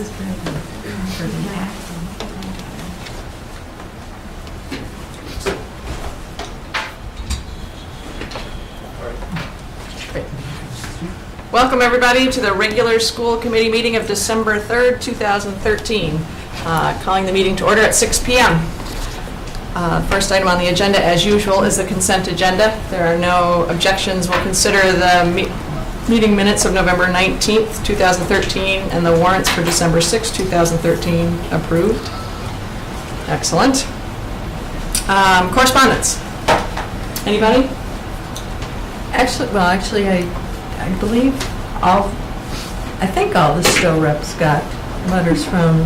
was very good. Welcome everybody to the regular school committee meeting of December 3rd, 2013. Calling the meeting to order at 6 p.m. First item on the agenda, as usual, is the consent agenda. If there are no objections, we'll consider the meeting minutes of November 19th, 2013, and the warrants for December 6th, 2013 approved. Excellent. Correspondence. Anybody? Actually, I believe I think all the Stowe reps got letters from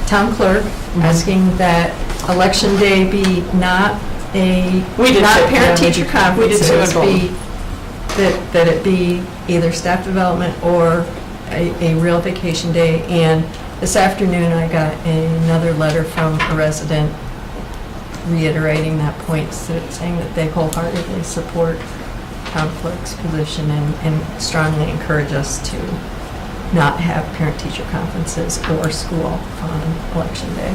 town clerk asking that election day be not parent-teacher conferences, that it be either staff development or a real vacation day. And this afternoon I got another letter from a resident reiterating that point, saying that they wholeheartedly support town clerk's position and strongly encourage us to not have parent-teacher conferences or school on election day.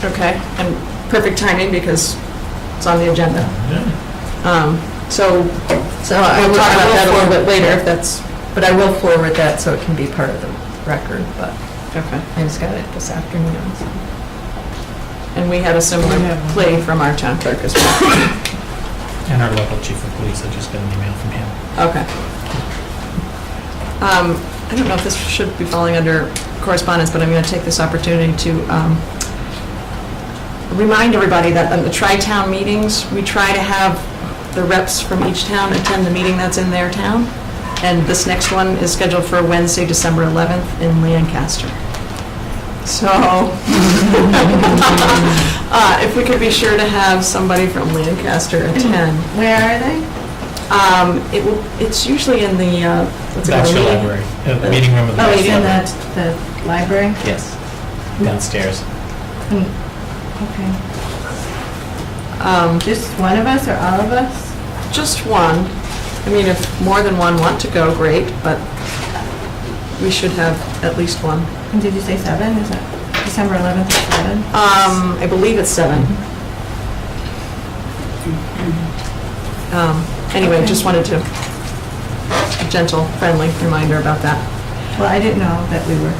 Okay, and perfect timing because it's on the agenda. So we'll talk about that a little bit later if that's... But I will forward that so it can be part of the record, but okay. I just got it this afternoon. So. And we had a similar plea from our town clerk as well. And our local chief of police, I just got an email from him. Okay. I don't know if this should be falling under correspondence, but I'm going to take this opportunity to remind everybody that in the tri-town meetings, we try to have the reps from each town attend the meeting that's in their town. And this next one is scheduled for Wednesday, December 11th in Lancaster. So if we could be sure to have somebody from Lancaster attend. Where are they? It's usually in the Bachelor library, the meeting room of the it's in the library? Yes, downstairs. Okay. Just one of us or all of us? Just one. I mean, if more than one want to go, great, but we should have at least one. And did you say 7? Is that December 11th or 7? I believe it's 7. Anyway, Okay. just wanted to, a gentle, friendly reminder about that. Well, I didn't know that we were.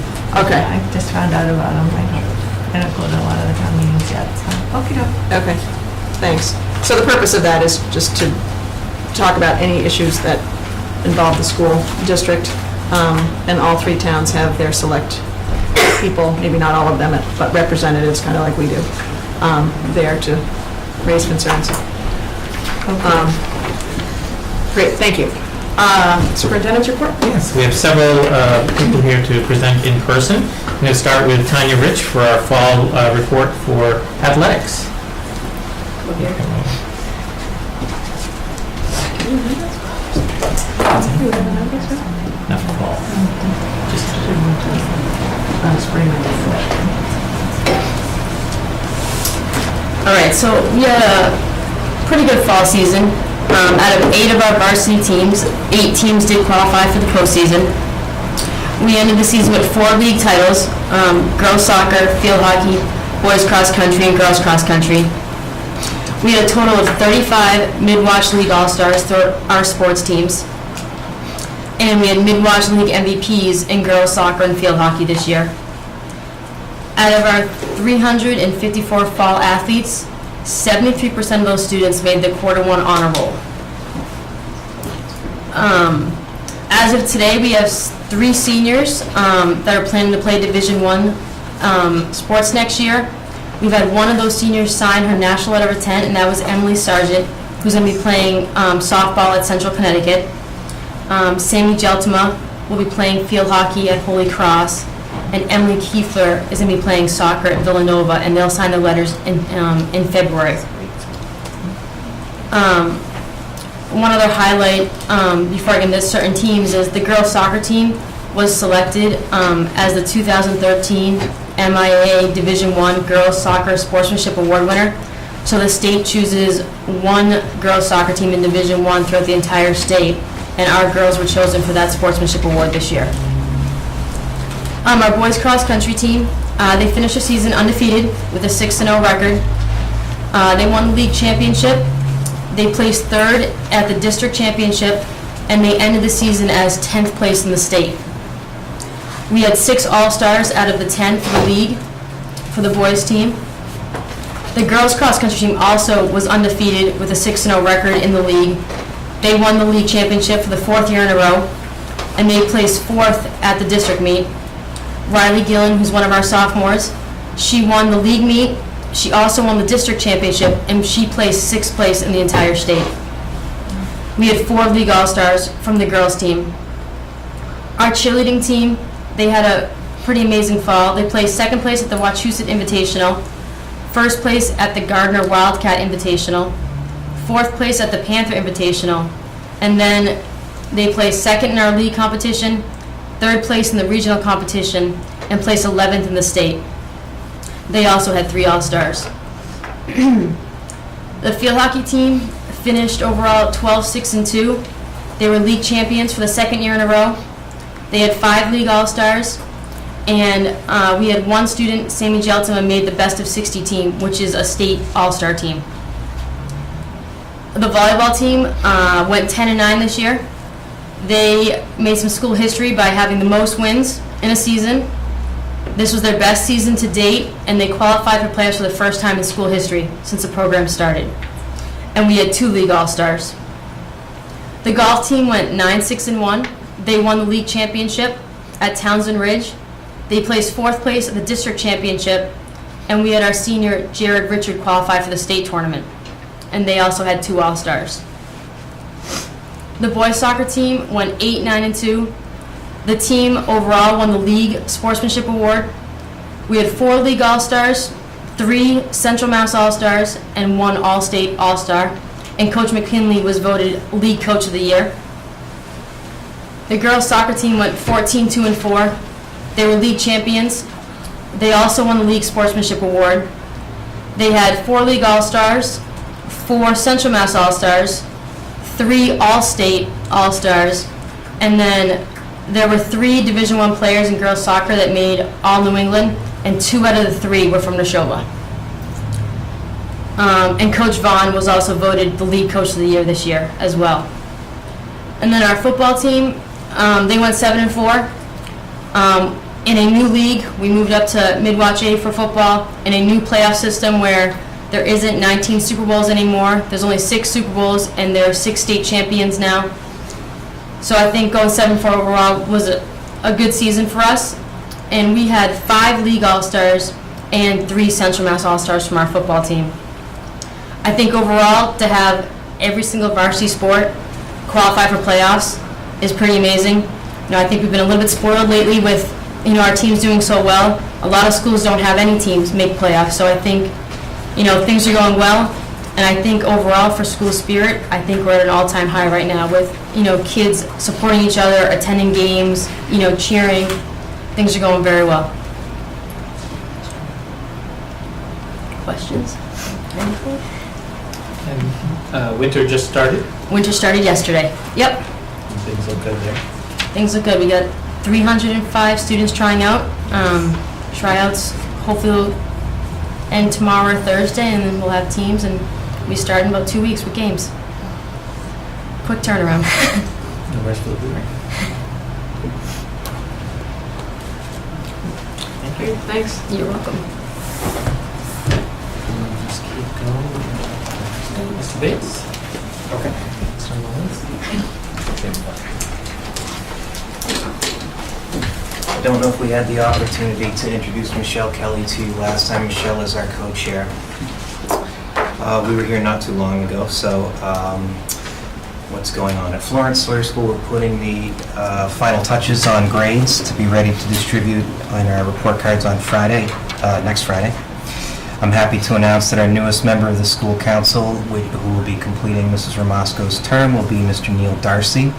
Okay. I just found out about them. I don't go to a lot of the town meetings yet, so. Okay, thanks. So the purpose of that is just to talk about any issues that involve the school district, and all 3 towns have their select people, maybe not all of them, but representatives, kind of like we do, there to raise concerns. Great, thank you. Superintendent's report? Yes, we have several people here to present in person. I'm going to start with Tanya Rich for our fall report for athletics. Not for fall. All right, so we had a pretty good fall season. Out of 8 of our varsity teams, 8 teams did qualify for the postseason. We ended the season with 4 league titles, girls soccer, field hockey, boys cross country, and girls cross country. We had a total of 35 Mid-Watch League All-Stars through our sports teams. And we had Mid-Watch League MVPs in girls soccer and field hockey this year. Out of our 354 fall athletes, 73% of those students made the Quarter 1 honor roll. As of today, we have 3 seniors that are planning to play Division I sports next year. We've had one of those seniors sign her national letter of intent, and that was Emily Sargent, who's going to be playing softball at Central Connecticut. Sammy Geltima will be playing field hockey at Holy Cross, and Emily Kiefler is going to be playing soccer at Villanova, and they'll sign their letters in February. One other highlight before I get into certain teams is the girls soccer team was selected as the 2013 MIA Division I Girls Soccer Sportsmanship Award winner. So the state chooses one girls soccer team in Division I throughout the entire state, and our girls were chosen for that sportsmanship award this year. Our boys cross country team, they finished the season undefeated with a 6-0 record. They won the league championship. They placed 3rd at the district championship, and they ended the season as 10th place in the state. We had 6 all-stars out of the 10 for the league for the boys team. The girls cross country team also was undefeated with a 6-0 record in the league. They won the league championship for the 4th year in a row, and they placed 4th at the district meet. Riley Gillen, who's one of our sophomores, she won the league meet. She also won the district championship, and she placed 6th place in the entire state. We had 4 league all-stars from the girls team. Our cheerleading team, they had a pretty amazing fall. They placed 2nd place at the Wachusett Invitational, 1st place at the Gardner Wildcat Invitational, 4th place at the Panther Invitational, and then they placed 2nd in our league competition, 3rd place in the regional competition, and placed 11th in the state. They also had 3 all-stars. The field hockey team finished overall 12-6-2. They were league champions for the 2nd year in a row. They had 5 league all-stars, and we had 1 student, Sammy Geltema, made the best of 60 team, which is a state all-star team. The volleyball team went 10-9 this year. They made some school history by having the most wins in a season. This was their best season to date, and they qualified for playoffs for the first time in school history since the program started. And we had 2 league all-stars. The golf team went 9-6-1. They won the league championship at Townsend Ridge. They placed 4th place at the district championship, and we had our senior Jared Richard qualify for the state tournament. And they also had 2 all-stars. The boys soccer team went 8-9-2. The team overall won the league sportsmanship award. We had 4 league all-stars, 3 Central Mass all-stars, and 1 all-state all-star. And Coach McKinley was voted league coach of the year. The girls soccer team went 14-2-4. They were league champions. They also won the league sportsmanship award. They had 4 league all-stars, 4 Central Mass all-stars, 3 all-state all-stars, and then there were 3 Division I players in girls soccer that made all New England, and 2 out of the 3 were from Neshoba. And Coach Vaughn was also voted the league coach of the year this year as well. And then our football team, they went 7-4. In a new league, we moved up to Mid-Watch A for football in a new playoff system where there isn't 19 Super Bowls anymore. There's only 6 Super Bowls, and there are 6 state champions now. So I think going 7-4 overall was a good season for us. And we had 5 league all-stars and 3 Central Mass all-stars from our football team. I think overall to have every single varsity sport qualify for playoffs is pretty amazing. I think we've been a little bit spoiled lately with our teams doing so well. A lot of schools don't have any teams make playoffs, so I think things are going well. And I think overall for school spirit, I think we're at an all-time high right now with kids supporting each other, attending games, cheering. Things are going very well. Questions? Anything? And winter just started. Winter started yesterday. Yep. Things look good there. Things look good. We got 305 students trying out. Tryouts hopefully will end tomorrow or Thursday, and then we'll have teams, and we start in about 2 weeks with games. Quick turnaround. The rest of the week. Thank you. Thanks. You're welcome. Just keep going. Mr. Bates? Okay. Mr. Mullins? I don't know if we had the opportunity to introduce Michelle Kelly to you last time. Michelle is our co-chair. We were here not too long ago, so what's going on? At Florence Sawyer School, we're putting the final touches on grades to be ready to distribute on our report cards on Friday, next Friday. I'm happy to announce that our newest member of the school council, who will be completing Mrs. Ramasco's term, will be Mr. Neil Darcy.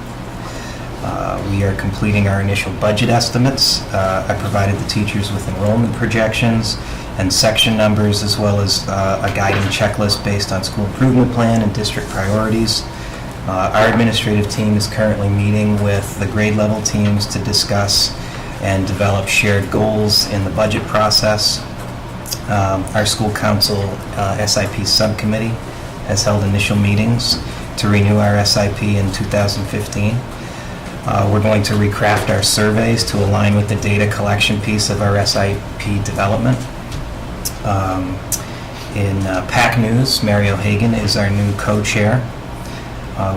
We are completing our initial budget estimates. I provided the teachers with enrollment projections and section numbers, as well as a guiding checklist based on school improvement plan and district priorities. Our administrative team is currently meeting with the grade level teams to discuss and develop shared goals in the budget process. Our school council SIP subcommittee has held initial meetings to renew our SIP in 2015. We're going to recraft our surveys to align with the data collection piece of our SIP development. In PAC News, Mary O'Hagan is our new co-chair.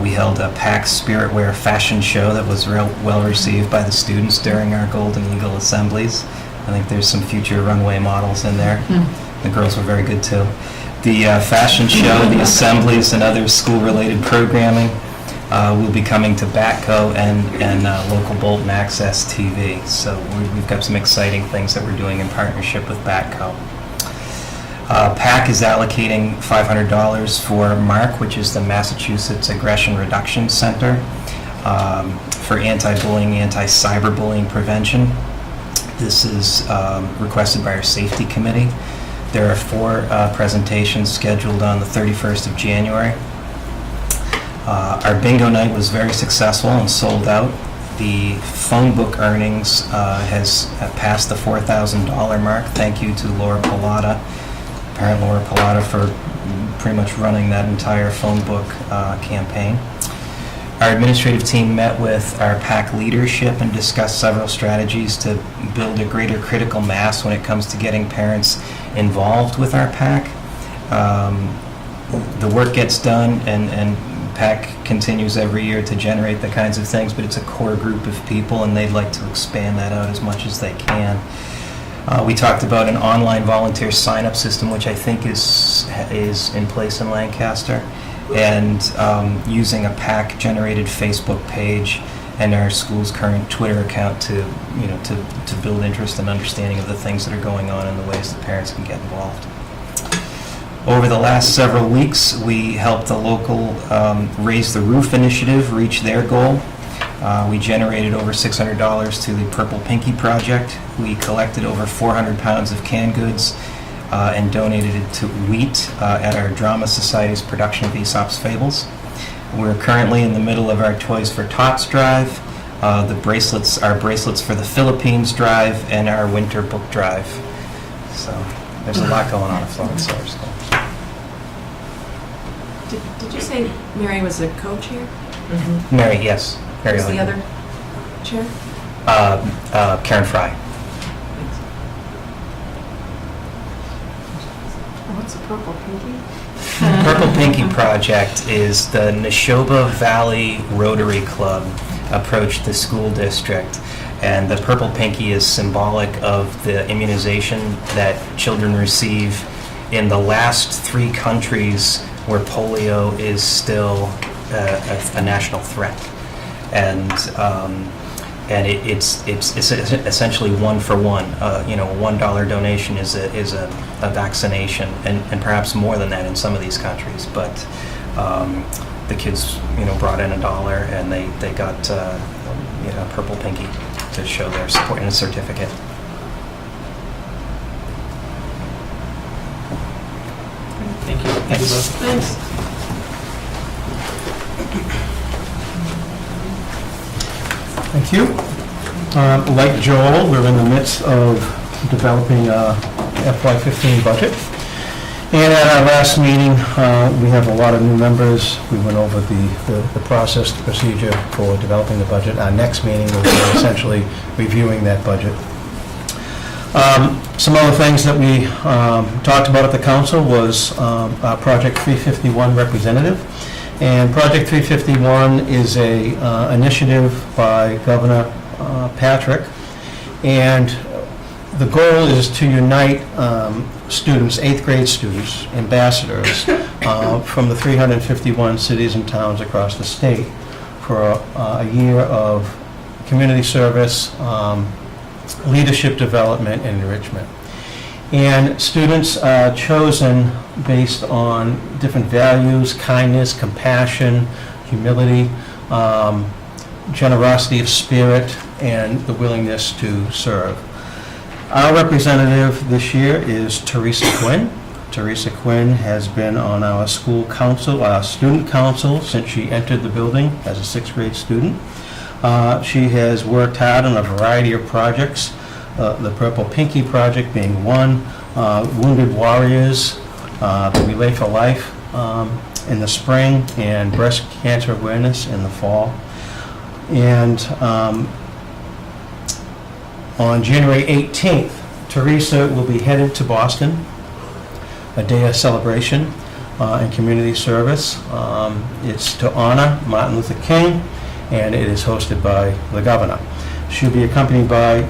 We held a PAC Spirit Wear fashion show that was well received by the students during our Golden Eagle assemblies. I think there's some future runway models in there. The girls were very good too. The fashion show, the assemblies, and other school-related programming will be coming to Batco and local Bolton Access TV. So we've got some exciting things that we're doing in partnership with Batco. PAC is allocating $500 for MARC, which is the Massachusetts Aggression Reduction Center, for anti-bullying, anti-cyberbullying prevention. This is requested by our safety committee. There are 4 presentations scheduled on the 31st of January. Our bingo night was very successful and sold out. The phone book earnings has passed the $4,000 mark. Thank you to Laura Pilata, Parent Laura Pilata, for pretty much running that entire phone book campaign. Our administrative team met with our PAC leadership and discussed several strategies to build a greater critical mass when it comes to getting parents involved with our PAC. The work gets done, and PAC continues every year to generate the kinds of things, but it's a core group of people, and they'd like to expand that out as much as they can. We talked about an online volunteer sign-up system, which I think is in place in Lancaster, and using a PAC-generated Facebook page and our school's current Twitter account to build interest and understanding of the things that are going on and the ways that parents can get involved. Over the last several weeks, we helped the local Raise the Roof initiative reach their goal. We generated over $600 to the Purple Pinky Project. We collected over 400 pounds of canned goods and donated it to Wheat at our Drama Society's production of Aesop's Fables. We're currently in the middle of our Toys for Tots drive, our bracelets for the Philippines drive, and our winter book drive. So there's a lot going on at Florence School. Did you say Mary was a co-chair? Mary, yes. Mary Who's the O'Hagan. other chair? Karen Fry. What's the Purple Pinky? Purple Pinky Project is the Neshoba Valley Rotary Club approached the school district, and the Purple Pinky is symbolic of the immunization that children receive in the last 3 countries where polio is still a national threat. And it's essentially 1 for 1. A $1 donation is a vaccination, and perhaps more than that in some of these countries. But the kids brought in $1, and they got a Purple Pinky to show their support and a certificate. Thank you. Thank you both. Thanks. Thank you. Like Joel, we're in the midst of developing a FY15 budget. And at our last meeting, we have a lot of new members. We went over the process, the procedure for developing the budget. Our next meeting will be essentially reviewing that budget. Some other things that we talked about at the council was our Project 351 representative. And Project 351 is a initiative by Governor Patrick, and the goal is to unite students, 8th grade students, ambassadors from the 351 cities and towns across the state for a year of community service, leadership development, and enrichment. And students are chosen based on different values: kindness, compassion, humility, generosity of spirit, and the willingness to serve. Our representative this year is Teresa Quinn. Teresa Quinn has been on our school council, our student council, since she entered the building as a 6th grade student. She has worked hard on a variety of projects, the Purple Pinky Project being one, Wounded Warriors, the Relay for Life in the spring, and breast cancer awareness in the fall. And on January 18th, Teresa will be headed to Boston, a day of celebration and community service. It's to honor Martin Luther King, and it is hosted by the governor. She'll be accompanied by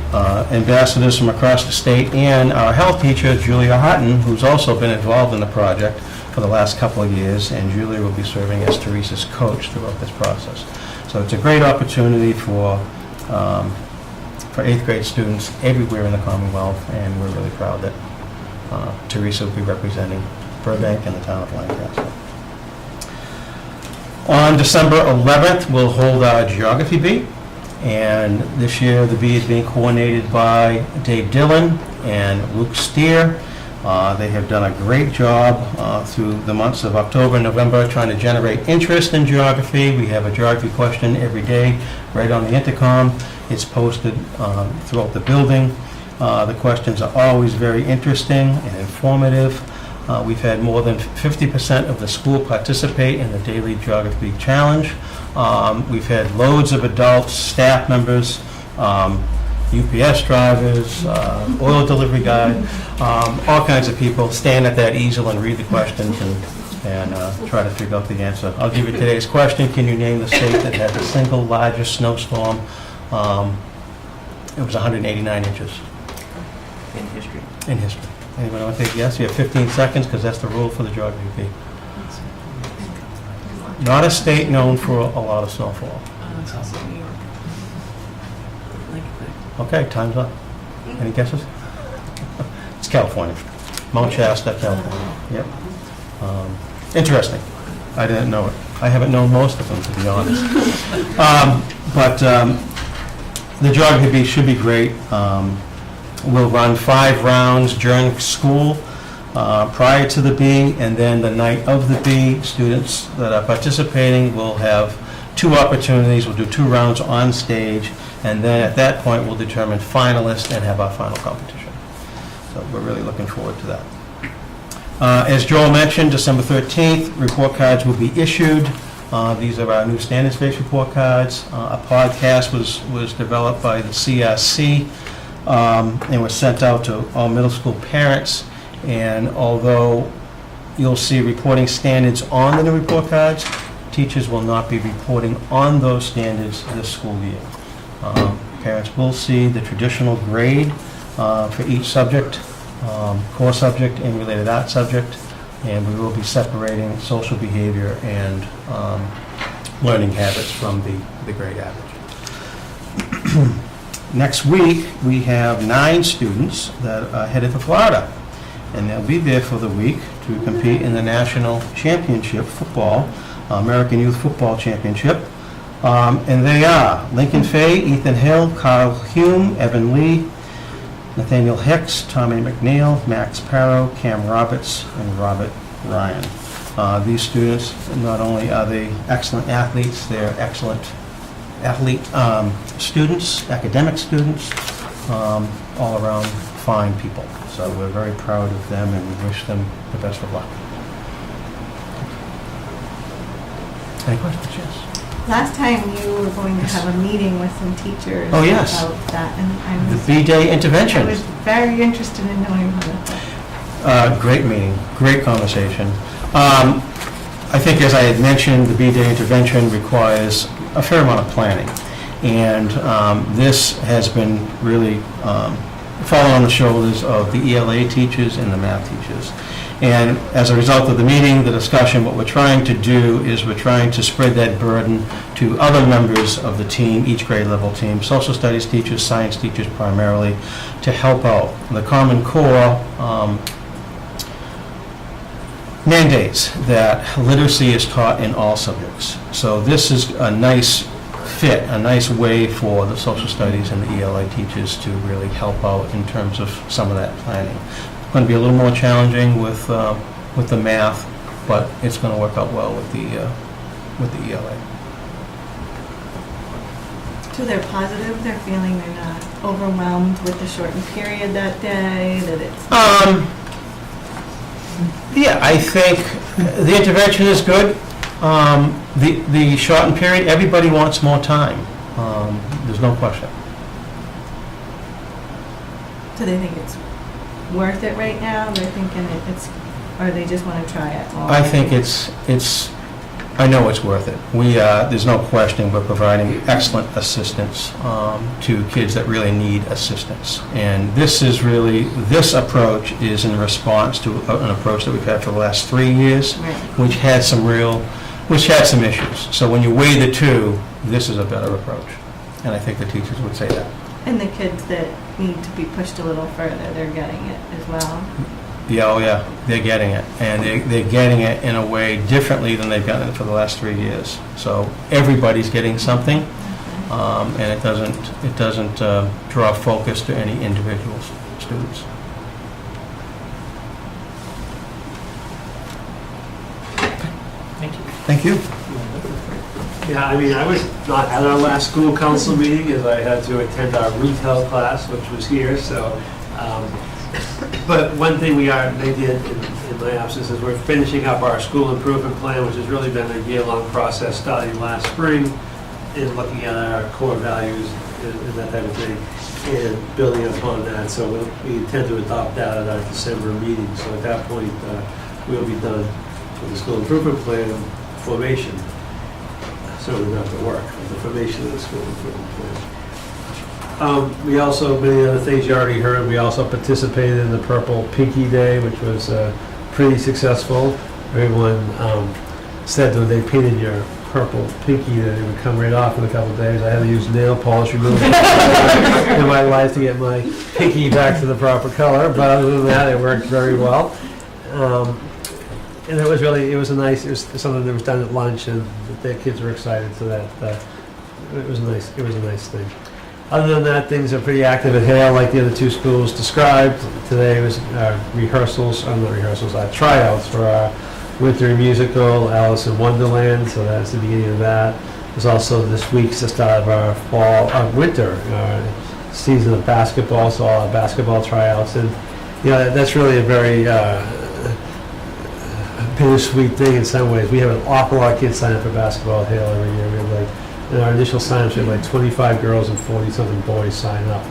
ambassadors from across the state and our health teacher, Julia Houghton, who's also been involved in the project for the last couple of years, and Julia will be serving as Teresa's coach throughout this process. So it's a great opportunity for 8th grade students everywhere in the Commonwealth, and we're really proud that Teresa will be representing Burbank and the town of Lancaster. On December 11th, we'll hold our geography bee, and this year the bee is being coordinated by Dave Dillon and Luke Steer. They have done a great job through the months of October and November trying to generate interest in geography. We have a geography question every day right on the intercom. It's posted throughout the building. The questions are always very interesting and informative. We've had more than 50% of the school participate in the daily geography challenge. We've had loads of adults, staff members, UPS drivers, oil delivery guy, all kinds of people stand at that easel and read the questions and try to figure out the answer. I'll give you today's question. Can you name the state that had the single largest snowstorm? It was 189 inches. In history. In history. Anyone want to take a guess? You have 15 seconds because that's the rule for the geography bee. Not a state known for a lot of snowfall. It's also New York. Okay, time's up. Any guesses? It's California. Mount Shasta, California. Yep. Interesting. I didn't know it. I haven't known most of them, to be honest. But the geography bee should be great. We'll run 5 rounds during school prior to the bee, and then the night of the bee, students that are participating will have 2 opportunities. We'll do 2 rounds on stage, and then at that point we'll determine finalists and have our final competition. So we're really looking forward to that. As Joel mentioned, December 13th, report cards will be issued. These are our new standards-based report cards. A podcast was developed by the CRC and was sent out to all middle school parents. And although you'll see reporting standards on the new report cards, teachers will not be reporting on those standards this school year. Parents will see the traditional grade for each subject, core subject and related art subject, and we will be separating social behavior and learning habits from the grade average. Next week, we have 9 students that are headed to Florida, and they'll be there for the week to compete in the National Championship Football, American Youth Football Championship. And they are Lincoln Fay, Ethan Hill, Carl Hume, Evan Lee, Nathaniel Hicks, Tommy McNeil, Max Parrow, Cam Roberts, and Robert Ryan. These students, not only are they excellent athletes, they're excellent athlete students, academic students, all around fine people. So we're very proud of them and we wish them the best of luck. Any questions? Yes. Last time you were going to have a meeting with some teachers Oh, yes. about that, and The B-Day I intervention. was very interested in knowing about that. Great meeting, great conversation. I think, as I had mentioned, the B-Day intervention requires a fair amount of planning. And this has been really falling on the shoulders of the ELA teachers and the math teachers. And as a result of the meeting, the discussion, what we're trying to do is we're trying to spread that burden to other members of the team, each grade level team, social studies teachers, science teachers primarily, to help out. The Common Core mandates that literacy is taught in all subjects. So this is a nice fit, a nice way for the social studies and the ELA teachers to really help out in terms of some of that planning. It's going to be a little more challenging with the math, but it's going to work out well with the ELA. So they're positive, they're feeling they're not overwhelmed with the shortened period that day, that it's... Yeah, I think the intervention is good. The shortened period, everybody wants more time. There's no question. Do they think it's worth it right now? They're thinking it's, or they just want to try it more? I think I know it's worth it. There's no question we're providing excellent assistance to kids that really need assistance. And this approach is in response to an approach that we've had for the last 3 years, Right. which had some issues. So when you weigh the two, this is a better approach. And I think the teachers would say that. And the kids that need to be pushed a little further, they're getting it as well? Yeah, oh yeah, they're getting it. And they're getting it in a way differently than they've gotten it for the last 3 years. So everybody's getting something, and it doesn't draw focus to any individual students. Thank you. Thank you. Yeah, I mean, I was not at our last school council meeting as I had to attend our retail class, which was here, so. But one thing they did in my absence is we're finishing up our school improvement plan, which has really been a year-long process starting last spring and looking at our core values and that type of thing and building upon that. So we intend to adopt that at our December meeting. So at that point, we'll be done with the school improvement plan formation. Certainly not the work, but the formation of the school improvement plan. We also, many other things you already heard, we also participated in the Purple Pinky Day, which was pretty successful. Everyone said that when they painted your purple pinky that it would come right off in a couple of days. I had to use nail polish remover in my life to get my pinky back to the proper color, but other than that, it worked very well. And it was something that was done at lunch, and the kids were excited, so that it was a nice thing. Other than that, things are pretty active at Hale, like the other two schools described. Today was tryouts for our winter musical, Alice in Wonderland, so that's the beginning of that. There's also this week's the start of our winter season of basketball, so all our basketball tryouts, and that's really a very bittersweet thing in some ways. We have an awful lot of kids sign up for basketball at Hale every year. We have in our initial sign-ups, we had 25 girls and 40-something boys sign up.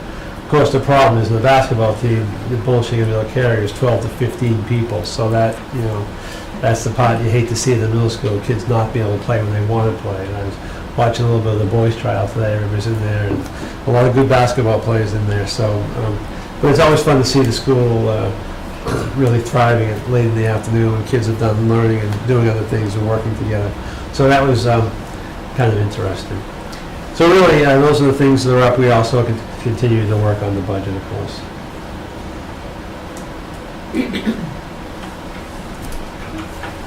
Of course, the problem is in the basketball team, the bullshit of the carrier is 12 to 15 people. So that, that's the part you hate to see in the middle school, kids not being able to play when they want to play. And I was watching a little bit of the boys' trial today. Everybody's in there, and a lot of good basketball players in there. So, but it's always fun to see the school really thriving late in the afternoon when kids are done learning and doing other things and working together. So that was kind of interesting. So really, those are the things that are up. We also continue to work on the budget, of course.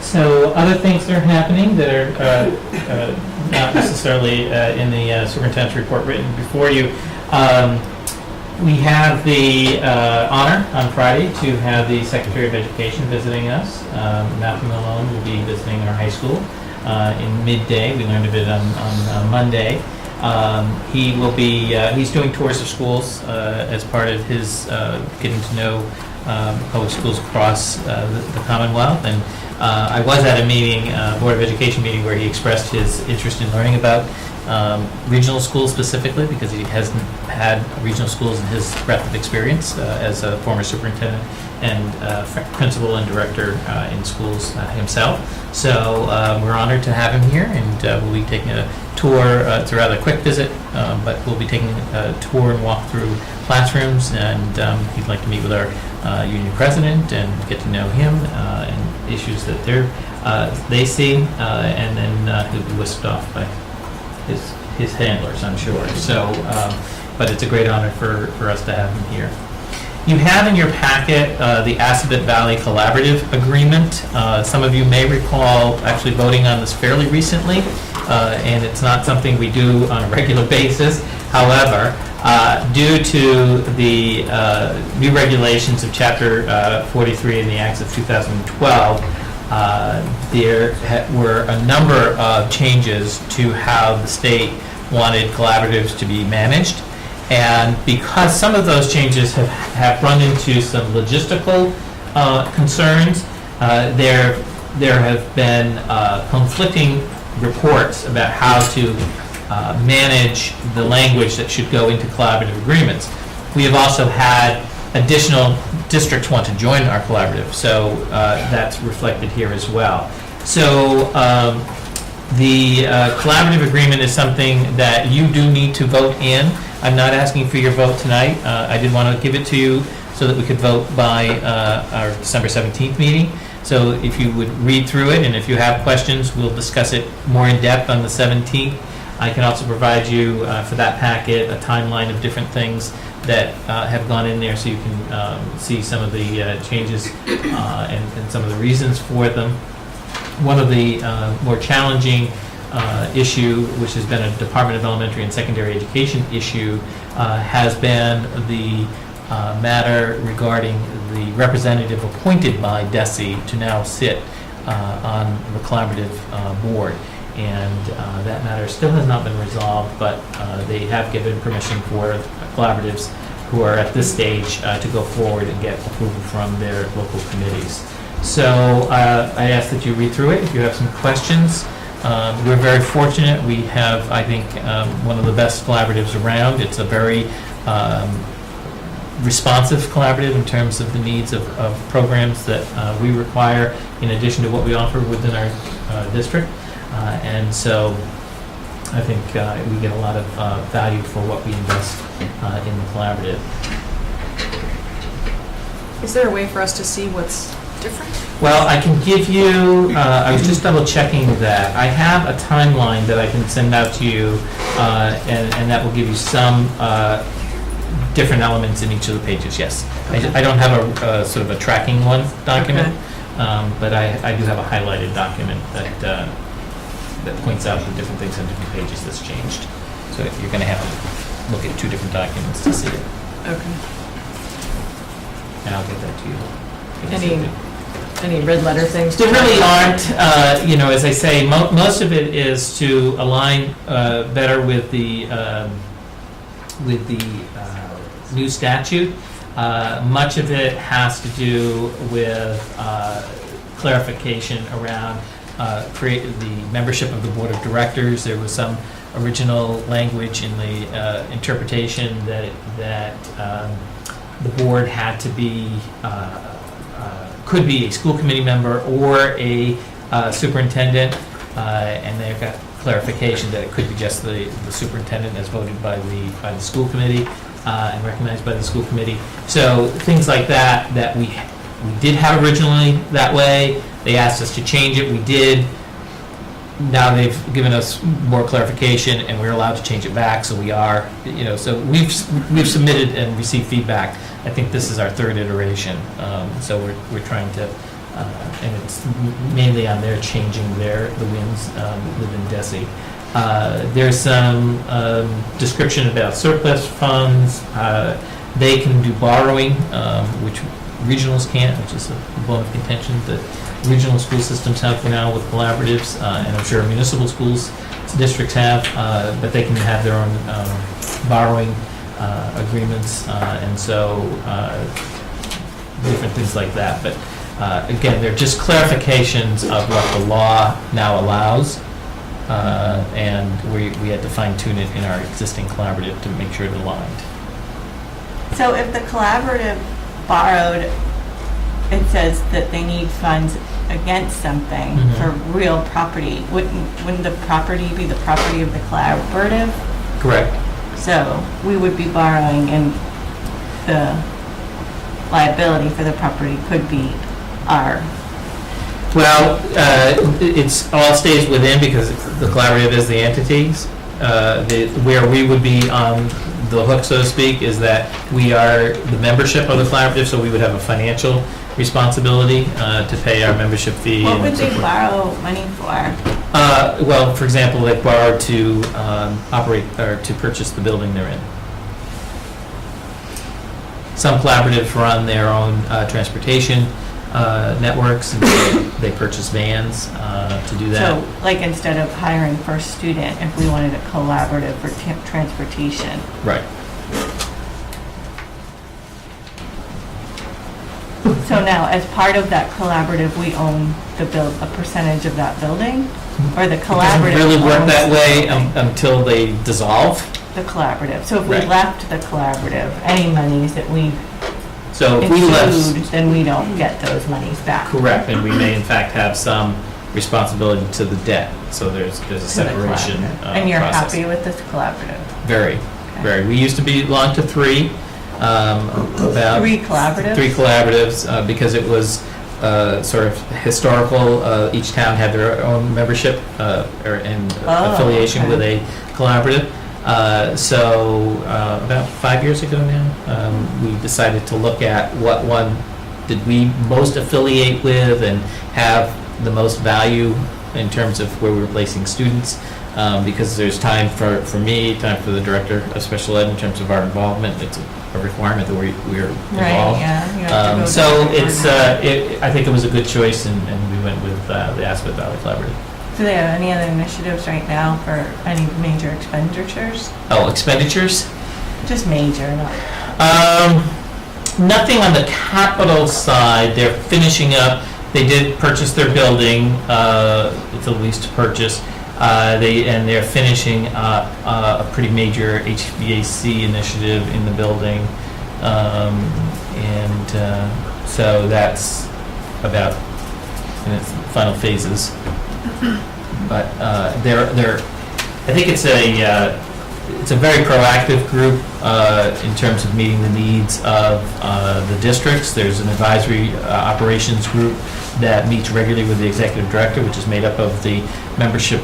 So other things that are happening that are not necessarily in the superintendent's report written before you. We have the honor on Friday to have the Secretary of Education visiting us. Matthew Malone will be visiting our high school in midday. We learned of it on Monday. He will be, he's doing tours of schools as part of his getting to know public schools across the Commonwealth. And I was at a meeting, Board of Education meeting, where he expressed his interest in learning about regional schools specifically, because he hasn't had regional schools in his breadth of experience as a former superintendent and principal and director in schools himself. So we're honored to have him here, and we'll be taking a tour. It's a rather quick visit, but we'll be taking a tour and walk through classrooms, and he'd like to meet with our union president and get to know him and issues that they see, and then he'll be whisked off by his handlers, I'm sure. So, but it's a great honor for us to have him here. You have in your packet the Assabet Valley Collaborative Agreement. Some of you may recall actually voting on this fairly recently, and it's not something we do on a regular basis. However, due to the new regulations of Chapter 43 in the Acts of 2012, there were a number of changes to how the state wanted collaboratives to be managed. And because some of those changes have run into some logistical concerns, there have been conflicting reports about how to manage the language that should go into collaborative agreements. We have also had additional districts want to join our collaborative, so that's reflected here as well. So the collaborative agreement is something that you do need to vote in. I'm not asking for your vote tonight. I did want to give it to you so that we could vote by our December 17th meeting. So if you would read through it, and if you have questions, we'll discuss it more in depth on the 17th. I can also provide you for that packet a timeline of different things that have gone in there, so you can see some of the changes and some of the reasons for them. One of the more challenging issue, which has been a Department of Elementary and Secondary Education issue, has been the matter regarding the representative appointed by DESE to now sit on the collaborative board. And that matter still has not been resolved, but they have given permission for collaboratives who are at this stage to go forward and get approval from their local committees. So I ask that you read through it. If you have some questions, we're very fortunate. We have, I think, one of the best collaboratives around. It's a very responsive collaborative in terms of the needs of programs that we require in addition to what we offer within our district. And so I think we get a lot of value for what we invest in the collaborative. Is there a way for us to see what's different? Well, I can give you, I was just double checking that. I have a timeline that I can send out to you, and that will give you some different elements in each of the pages, yes. I don't have a sort of a tracking one document, but I do have a highlighted document that points out the different things on different pages that's changed. So you're going to have to look at two different documents to see it. Okay. And I'll get that to you. Any red letter things? There really aren't, as I say, most of it is to align better with the new statute. Much of it has to do with clarification around create the membership of the board of directors. There was some original language in the interpretation that the board had to be could be a school committee member or a superintendent, and they got clarification that it could be just the superintendent as voted by the school committee and recognized by the school committee. So things like that we did have originally that way. They asked us to change it. We did. Now they've given us more clarification, and we're allowed to change it back. So we are, so we've submitted and received feedback. I think this is our third iteration. So we're trying to, and it's mainly on their changing the wins within DESE. There's some description about surplus funds. They can do borrowing, which regionals can't, which is a bone of contention that regional school systems have for now with collaboratives, and I'm sure municipal schools, districts have, but they can have their own borrowing agreements, and so different things like that. But again, they're just clarifications of what the law now allows, and we had to fine tune it in our existing collaborative to make sure it aligned. So if the collaborative borrowed, it says that they need funds against something for real property. Wouldn't the property be the property of the collaborative? Correct. So we would be borrowing, and the liability for the property could be our. Well, it's all stays within because the collaborative is the entities. Where we would be on the hook, so to speak, is that we are the membership of the collaborative, so we would have a financial responsibility to pay our membership fee. What would they borrow money for? Well, for example, they borrow to operate or to purchase the building they're in. Some collaboratives run their own transportation networks, and they purchase vans to do that. So, like, instead of hiring first student, if we wanted a collaborative for transportation, Right. so now, as part of that collaborative, we own a percentage of that building? Or the It collaborative? doesn't really work owns that way until they dissolve. The collaborative. So if we Right. left the collaborative, any monies that we So if we left, include, then we don't get those monies back. correct, and we may in fact have some responsibility to the debt. So there's a To the separation collaborative. And you're process. happy with this collaborative? Very, very. We used to belong to three, about 3 collaboratives? three collaboratives, because it was sort of historical. Each town had their own membership and Oh, affiliation okay. with a collaborative. So about 5 years ago now, we decided to look at what one did we most affiliate with and have the most value in terms of where we were placing students. Because there's time for me, time for the director of special ed in terms of our involvement. It's a requirement that we're Right, involved. yeah. You have to go So to the it's, collaborative. I think it was a good choice, and we went with the Aspen Valley Collaborative. Do they have any other initiatives right now for any major expenditures? Oh, expenditures? Just major, not. Nothing on the capital side. They're finishing up. They did purchase their building. It's a lease to purchase. They're finishing up a pretty major HVAC initiative in the building, so that's about in its final phases. But I think it's a very proactive group in terms of meeting the needs of the districts. There's an advisory operations group that meets regularly with the executive director, which is made up of the membership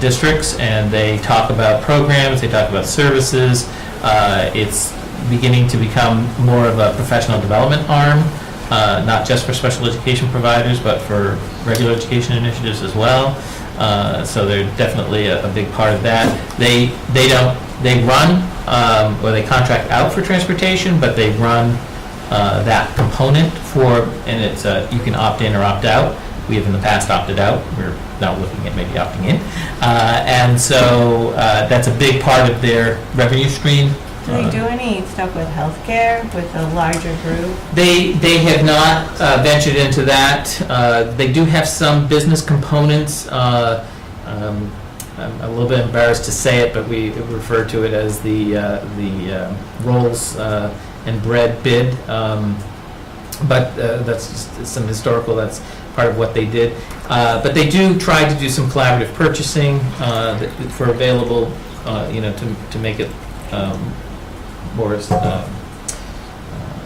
districts, and they talk about programs, they talk about services. It's beginning to become more of a professional development arm, not just for special education providers, but for regular education initiatives as well. So they're definitely a big part of that. They run, or they contract out for transportation, but they run that component and it's you can opt in or opt out. We have in the past opted out. We're now looking at maybe opting in. And so that's a big part of their revenue stream. Do they do any stuff with healthcare with a larger group? They have not ventured into that. They do have some business components. I'm a little bit embarrassed to say it, but we refer to it as the rolls and bread bid. But that's just some historical. That's part of what they did. But they do try to do some collaborative purchasing for available, to make it more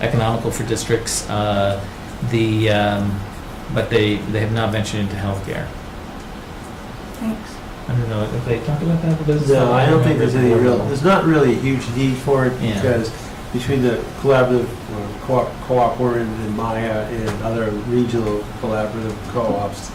economical for districts. But they have not ventured into healthcare. Thanks. I don't know if they talk about that. No, I don't think there's there's not really a huge need for it, Yeah. because between the collaborative co-op we're in Maya and other regional collaborative co-ops,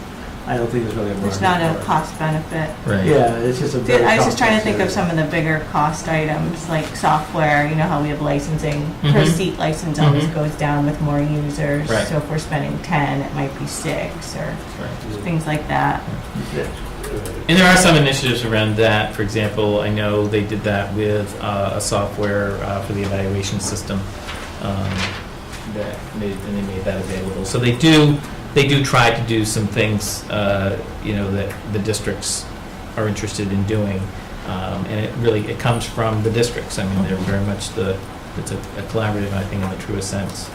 I don't think there's really a market There's not a for it. cost benefit. Right. Yeah, it's just a very I was just trying to think of complex some of the bigger cost items, like software, you know how we have licensing, per Mhm. seat license always Mhm. goes down with more users. Right. So if we're spending 10, it might be 6, or Right. things like that. And there are some initiatives around that. For example, I know they did that with a software for the evaluation system they made that available. So they do try to do some things, that the districts are interested in doing, and it comes from the districts. I mean, they're very much it's a collaborative, I think, in the truest sense.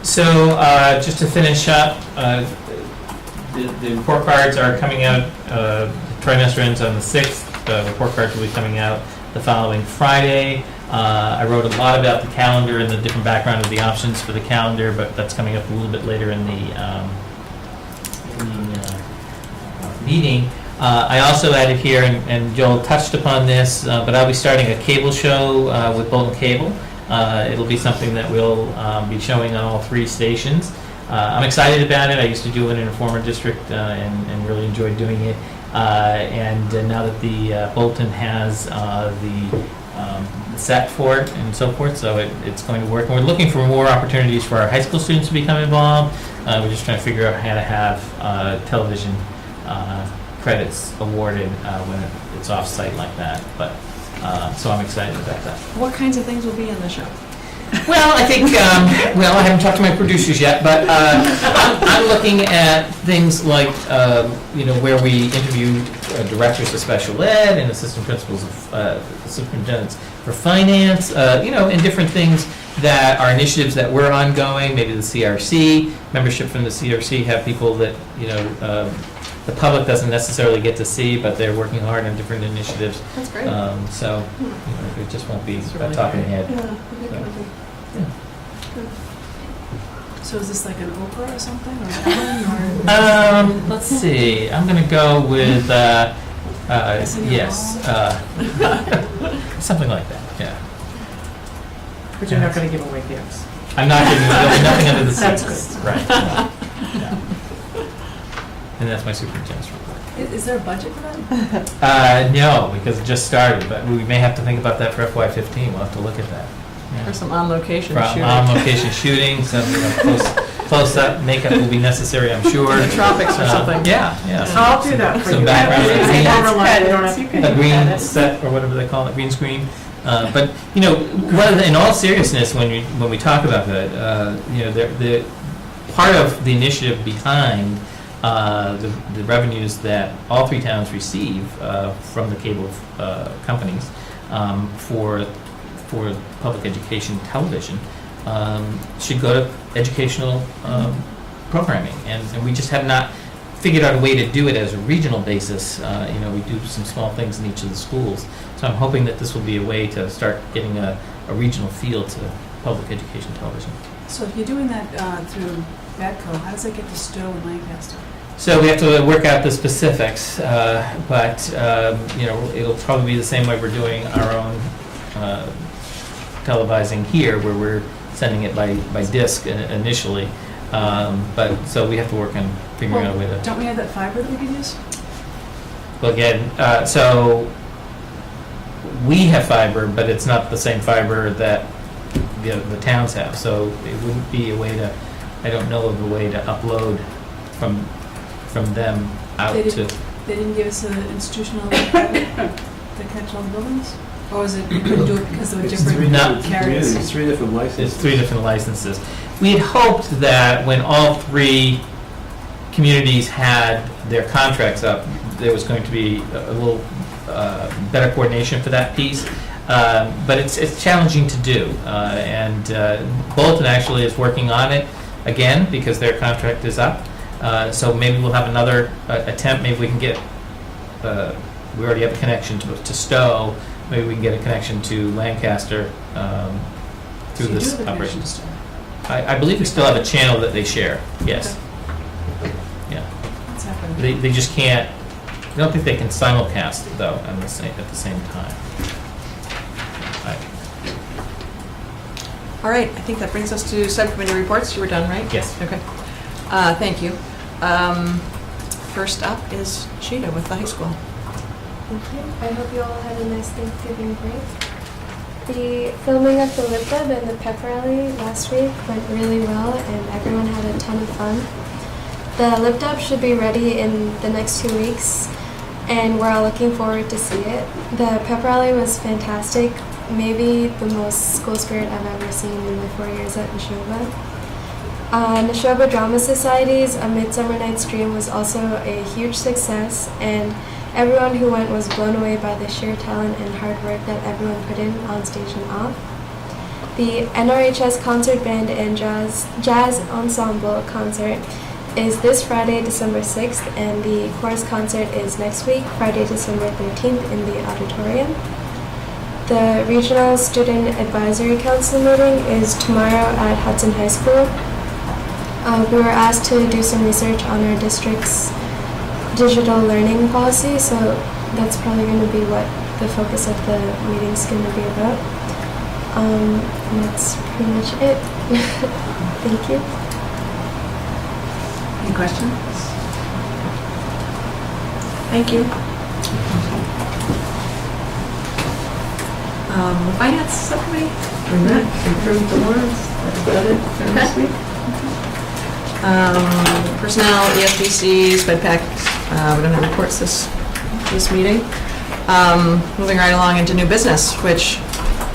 So just to finish up, the report cards are coming out, trimester ends on the 6th. The report cards will be coming out the following Friday. I wrote a lot about the calendar and the different background of the options for the calendar, but that's coming up a little bit later in the meeting. I also added here, and Joel touched upon this, but I'll be starting a cable show with Bolton Cable. It'll be something that we'll be showing on all 3 stations. I'm excited about it. I used to do it in a former district and really enjoyed doing it. And now that the Bolton has the set for it and so forth, so it's going to work. And we're looking for more opportunities for our high school students to become involved. We're just trying to figure out how to have television credits awarded when it's off-site like that. But so I'm excited about that. What kinds of things will be in the show? Well, I think, I haven't talked to my producers yet, but I'm looking at things like, where we interview directors of special ed and assistant principals of superintendents for finance, and different things that are initiatives that we're ongoing, maybe the CRC, membership from the CRC have people that, the public doesn't necessarily get to see, but they're working hard on different initiatives. That's great. So, it just won't be That's a really talking great. head. Yeah, I think So. it'll be. So is this like an Oprah or something, or Ellen, or? Let's see, I'm gonna go with, Kissing your yes, something like that, yeah. But you're not going to give away gifts. I'm not giving, there'll be nothing under the That's seats. Right. Yeah. And that's my superintendent's report. Is there a budget for that? No, because it just started, but we may have to think about that for FY15, we'll have to look at that. Or some on-location For shooting. on-location shooting, some close-up makeup will be necessary, I'm sure. The tropics or something. Yeah. I'll do that for Some you. background Yeah, routine. you don't have to pay. A green set, or whatever they call it, green screen. But, in all seriousness, when we talk about that, the part of the initiative behind the revenues that all three towns receive from the cable companies for public education television should go to educational programming, and we just have not figured out a way to do it as a regional basis. We do some small things in each of the schools, so I'm hoping that this will be a way to start getting a regional feel to public education television. So if you're doing that through Badco, how does that get to Stowe and Lancaster? So we have to work out the specifics, but it'll probably be the same way we're doing our own televising here, where we're sending it by disc initially. But so we have to work on figuring out a way to. Don't we have that fiber that we could use? Well, again, so we have fiber, but it's not the same fiber that the towns have. So it wouldn't be a way to. I don't know of a way to upload from them out They to. They didn't give us an institutional fiber to catch all the buildings? Or was it, you couldn't do it because there were different No. carriers? It's 3 different licenses. There's 3 different licenses. We had hoped that when all 3 communities had their contracts up, there was going to be a little better coordination for that piece. But it's challenging to do. And Bolton actually is working on it again because their contract is up. So maybe we'll have another attempt. Maybe we can get, we already have a connection to Stowe. Maybe we can get a connection to Lancaster through So you this do have a operation. connection to Stowe. I believe we still have a channel that they share, yes. Yeah. What's happening? They just can't, I don't think they can simulcast though at the same time. All right, I think that brings us to subcommittee reports. You were done, right? Yes. Okay. Thank you. First up is Sheeta with the high school. Thank you. I hope you all had a nice Thanksgiving break. The filming of the Lip Dub and the pep rally last week went really well, and everyone had a ton of fun. The Lip Dub should be ready in the next 2 weeks, and we're all looking forward to see it. The pep rally was fantastic, maybe the most school spirit I've ever seen in my 4 years at Neshoba. Neshoba Drama Society's A Midsummer Night's Dream was also a huge success, and everyone who went was blown away by the sheer talent and hard work that everyone put in on stage and off. The NRHS Concert Band and Jazz Ensemble concert is this Friday, December 6th, and the chorus concert is next week, Friday, December 13th, in the auditorium. The Regional Student Advisory Council meeting is tomorrow at Hudson High School. We were asked to do some research on our district's digital learning policy, so that's probably going to be what the focus of the meeting is going to be about. And that's pretty much it. Thank you. Any questions? Thank you. Finance Subcommittee? We met, approved the warrants, that's about it for this week. Personnel, EFBC, SpedPAC, we don't have reports this meeting. Moving right along into new business, which,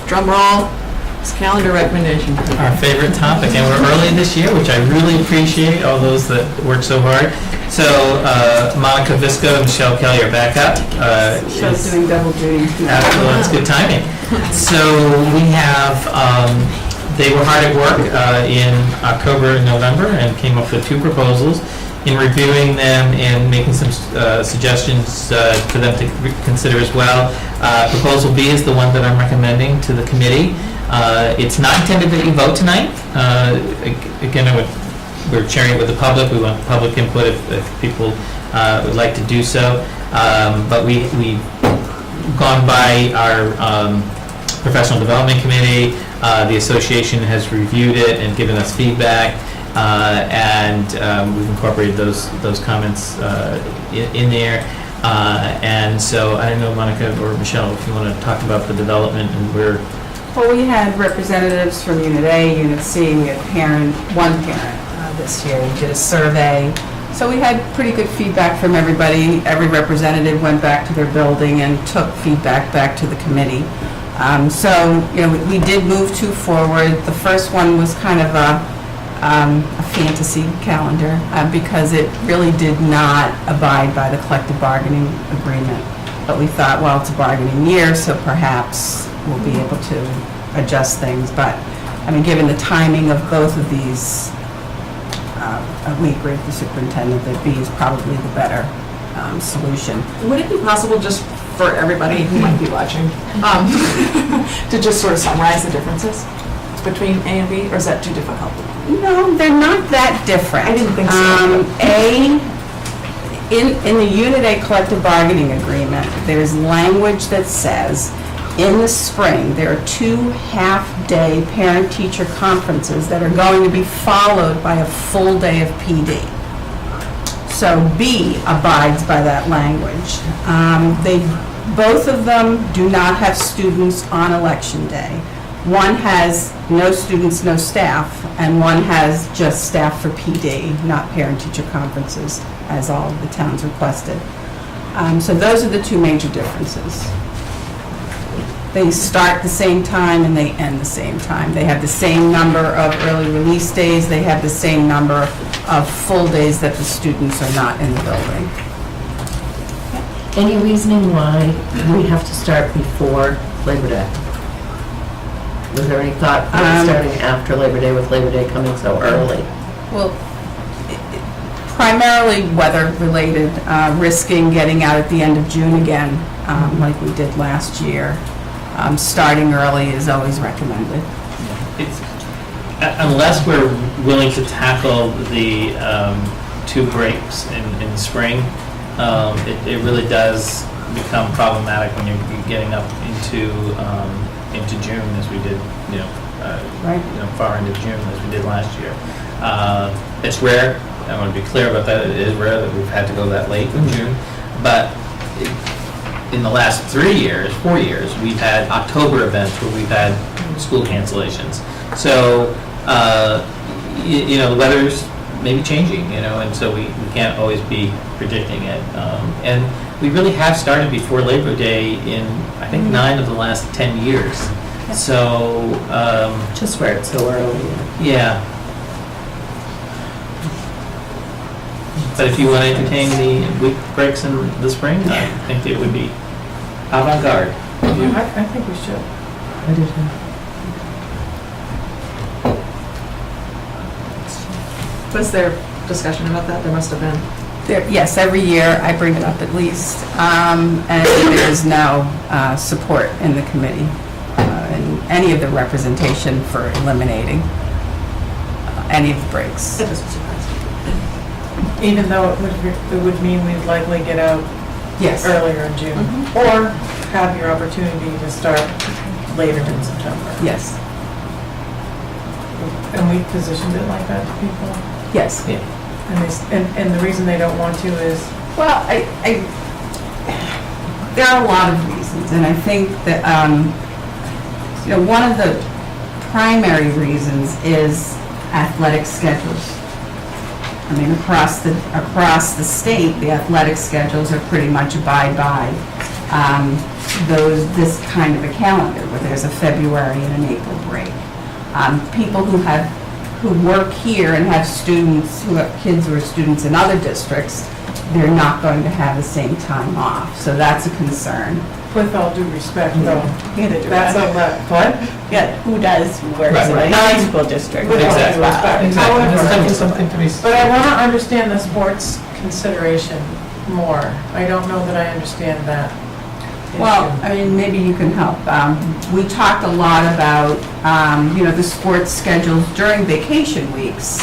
drum roll, is calendar recommendation. Our favorite topic, and we're early this year, which I really appreciate, all those that work so hard. So Monica Visco and Michelle Kelly are back up. Show's doing double duty. Absolutely, that's good timing. So we have, they were hard at work in October and November and came up with 2 proposals. In reviewing them and making some suggestions for them to consider as well. Proposal B is the one that I'm recommending to the committee. It's not intended that you vote tonight. Again, we're sharing it with the public. We want public input if people would like to do so. But we've gone by our professional development committee. The association has reviewed it and given us feedback. And we've incorporated those comments in there. And so I don't know, Monica or Michelle, if you want to talk about the development and where. Well, we had representatives from Unit A, Unit C, we had one parent this year. We did a survey. So we had pretty good feedback from everybody. Every representative went back to their building and took feedback back to the committee. So, we did move 2 forward. The first one was kind of a fantasy calendar because it really did not abide by the collective bargaining agreement. But we thought, well, it's a bargaining year, so perhaps we'll be able to adjust things. But, given the timing of both of these, we agree with the superintendent that B is probably the better solution. Would it be possible, just for everybody who might be watching, to just sort of summarize the differences between A and B, or is that too difficult? No, they're not that different. I didn't think so. In the Unit A collective bargaining agreement, there's language that says, in the spring, there are 2 half-day parent-teacher conferences that are going to be followed by a full day of PD. So B abides by that language. Both of them do not have students on election day. One has no students, no staff, and one has just staff for PD, not parent-teacher conferences, as all of the towns requested. So those are the 2 major differences. They start the same time and they end the same time. They have the same number of early release days. They have the same number of full days that the students are not in the building. Any reasoning why we have to start before Labor Day? Was there any thought of starting after Labor Day with Labor Day coming so early? Well, primarily weather-related, risking getting out at the end of June again, like we did last year. Starting early is always recommended. Unless we're willing to tackle the 2 breaks in the spring, it really does become problematic when you're getting up into June, as we did, far into June as we did last year. It's rare. I want to be clear about that. It is rare that we've had to go that late in June, but in the last 4 years, we've had October events where we've had school cancellations. So, the weather's maybe changing, and so we can't always be predicting it. And we really have started before Labor Day in, I think, 9 of the last 10 years. So, Just where it's so early. yeah. But if you want to entertain the week breaks in the spring, I think it would be avant-garde. I think we should. I do too. Was there discussion about that? There must have been. Yes, every year I bring it up at least, and there is no support in the committee in any of the representation for eliminating any of the breaks. It doesn't surprise me. Even though it would mean we'd likely get out Yes. earlier in June, or have your opportunity to start later in September. Yes. And we positioned it like that to people. Yes. Yeah. And the reason they don't want to is, Well, there are a lot of reasons, and I think that one of the primary reasons is athletic schedules. I mean, across the state, the athletic schedules are pretty much abide by this kind of a calendar, where there's a February and an April break. People who work here and have students, who have kids who are students in other districts, they're not going to have the same time off, so that's a concern. With all due respect, though, Neither do that's I. a lot, what? Yeah, who does work Right, in right. a non-school district? With all due Exactly. respect. Exactly. There's However, definitely something to be. but I want to understand the sports consideration more. I don't know that I understand that Well, issue. I mean, maybe you can help. We talked a lot about, the sports schedules during vacation weeks.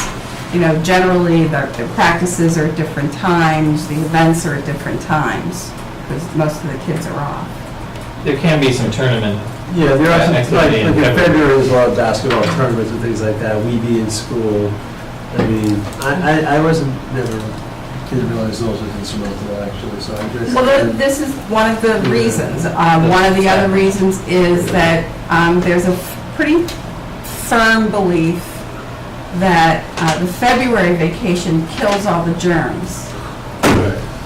Generally, the practices are at different times, the events are at different times, because most of the kids are off. There can be some tournament. Yeah, there are some, like Activity in in February. February, there's a lot of basketball tournaments and things like that. We be in school. I mean, I didn't realize those were instrumental, actually, so I just. Well, this is one of the reasons. One of the other reasons is that there's a pretty firm belief that the February vacation kills all the germs.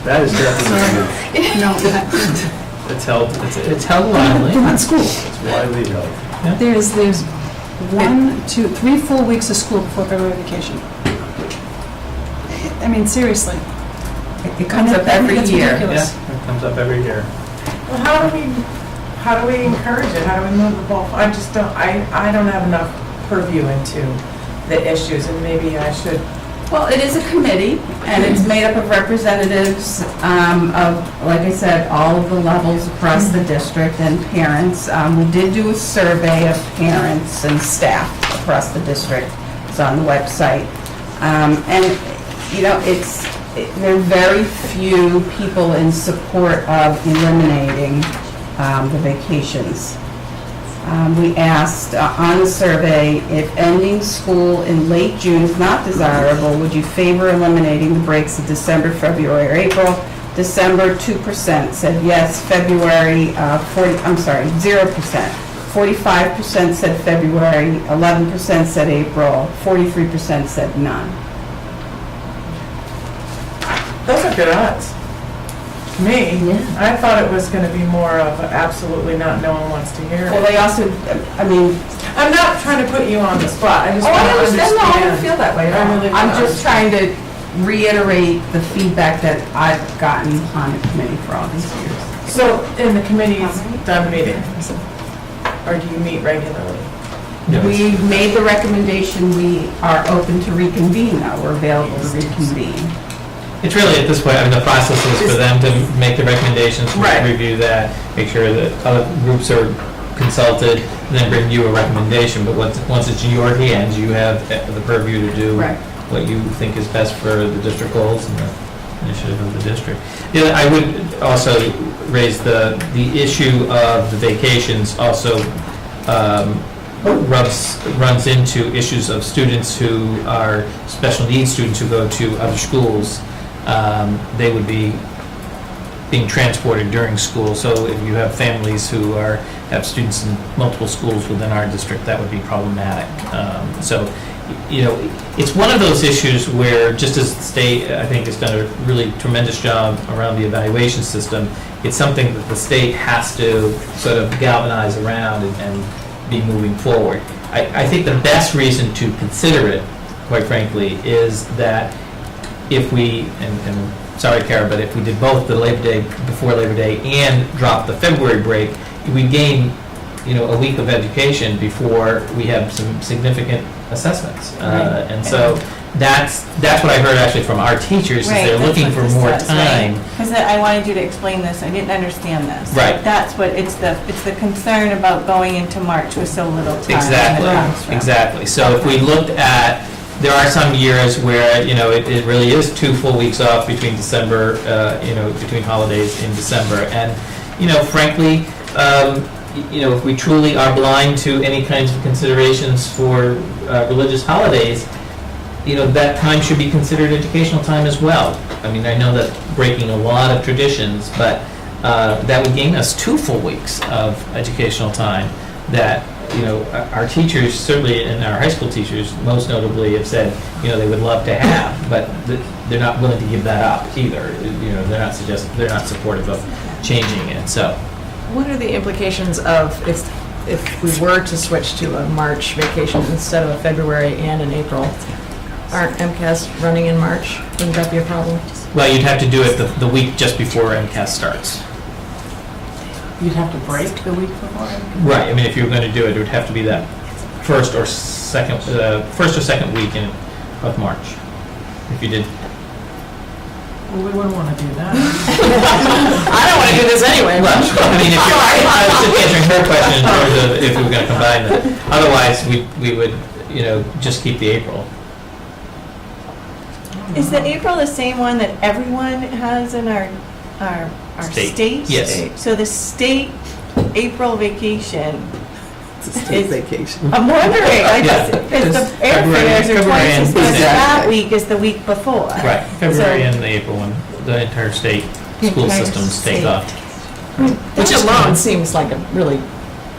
That is definitely, No, It's held lively. At school. it's widely held. There's 1, 2, 3 full weeks of school before February vacation. I mean, seriously. it comes up every That's year. ridiculous. Yeah, it comes up every year. Well, how do we encourage it? How do we move the ball? I just don't, I don't have enough purview into the issues, and maybe I should. Well, it is a committee, and it's made up of representatives of, like I said, all of the levels across the district and parents. We did do a survey of parents and staff across the district. It's on the website. There are very few people in support of eliminating the vacations. We asked on the survey, if ending school in late June is not desirable, would you favor eliminating the breaks of December, February, or April? December, 2% said yes. February, 0%. 45% said February, 11% said April, 43% said none. Those are good odds. Me, I thought it was going to be more of absolutely not, no one wants to hear Well, it. they also, I mean, I'm not trying to put you on the spot, I just oh, want I to understand, no, I don't understand. feel that way at I all. really I'm don't. just trying to reiterate the feedback that I've gotten on the committee for all these years. So, in the committee's done meeting, or do you meet regularly? We made the recommendation, we are open to reconvene now, we're available to reconvene. It's really at this point, I mean, the process is for them to make the recommendations, Right. review that, make sure that other groups are consulted, and then bring you a recommendation. But once it's in your hands, you have the purview to do Right. what you think is best for the district goals and the initiative of the district. Yeah, I would also raise the issue of the vacations also runs into issues of students who are special needs students who go to other schools. They would be being transported during school. So if you have families who have students in multiple schools within our district, that would be problematic. It's one of those issues where, just as the state, I think, has done a really tremendous job around the evaluation system, it's something that the state has to sort of galvanize around and be moving forward. I think the best reason to consider it, quite frankly, is that if we, and sorry, Kara, but if we did both the Labor Day, before Labor Day, and dropped the February break, we gain, a week of education before we have some significant assessments. And so that's what I heard actually from our teachers, is they're looking for more time. Because I wanted you to explain this, I didn't understand this. Right. That's what, it's the concern about going into March with so little time. that it comes from. Exactly. So if we looked at, there are some years where, it really is 2 full weeks off between December, between holidays in December. And, frankly, if we truly are blind to any kinds of considerations for religious holidays, that time should be considered educational time as well. I mean, I know that breaking a lot of traditions, but that would gain us 2 full weeks of educational time that our teachers, certainly, and our high school teachers, most notably, have said, they would love to have, but they're not willing to give that up either. They're not supportive of changing it, so. What are the implications of if we were to switch to a March vacation instead of a February and an April? Aren't MCAS running in March? Wouldn't that be a problem? Well, you'd have to do it the week just before MCAS starts. You'd have to break the week before? Right, I mean, if you were going to do it, it would have to be that first or second week of March, if you did. Well, we wouldn't want to do that. I don't want to do this anyway. Well, I mean, I was just answering her question in terms of if we were going to combine them. Otherwise, we would, just keep the April. Is the April the same one that everyone has in our state? Yes. So the state April vacation is vacation. I'm wondering, Yeah. because the airfares are February twice and as much December. that week as the week before. Right, February So- and the April one, the entire state The school entire systems take state. off. Which alone seems like a really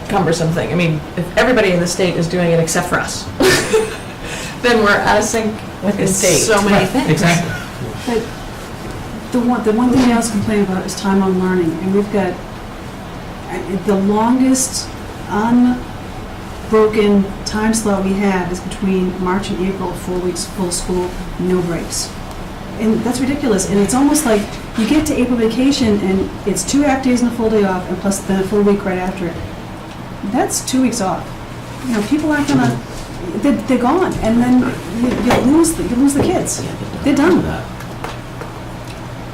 cumbersome thing. I mean, if everybody in the state is doing it except for us, then we're out of sync with the state. so many things. Exactly. But the one thing I always complain about is time on learning, and we've got the longest unbroken time slot we have is between March and April, 4 weeks full school, no breaks. And that's ridiculous, and it's almost like you get to April vacation and it's 2 half days and a full day off, and plus then a full week right after it. That's 2 weeks off. People aren't gonna, they're gone, and then you lose the kids. They're done.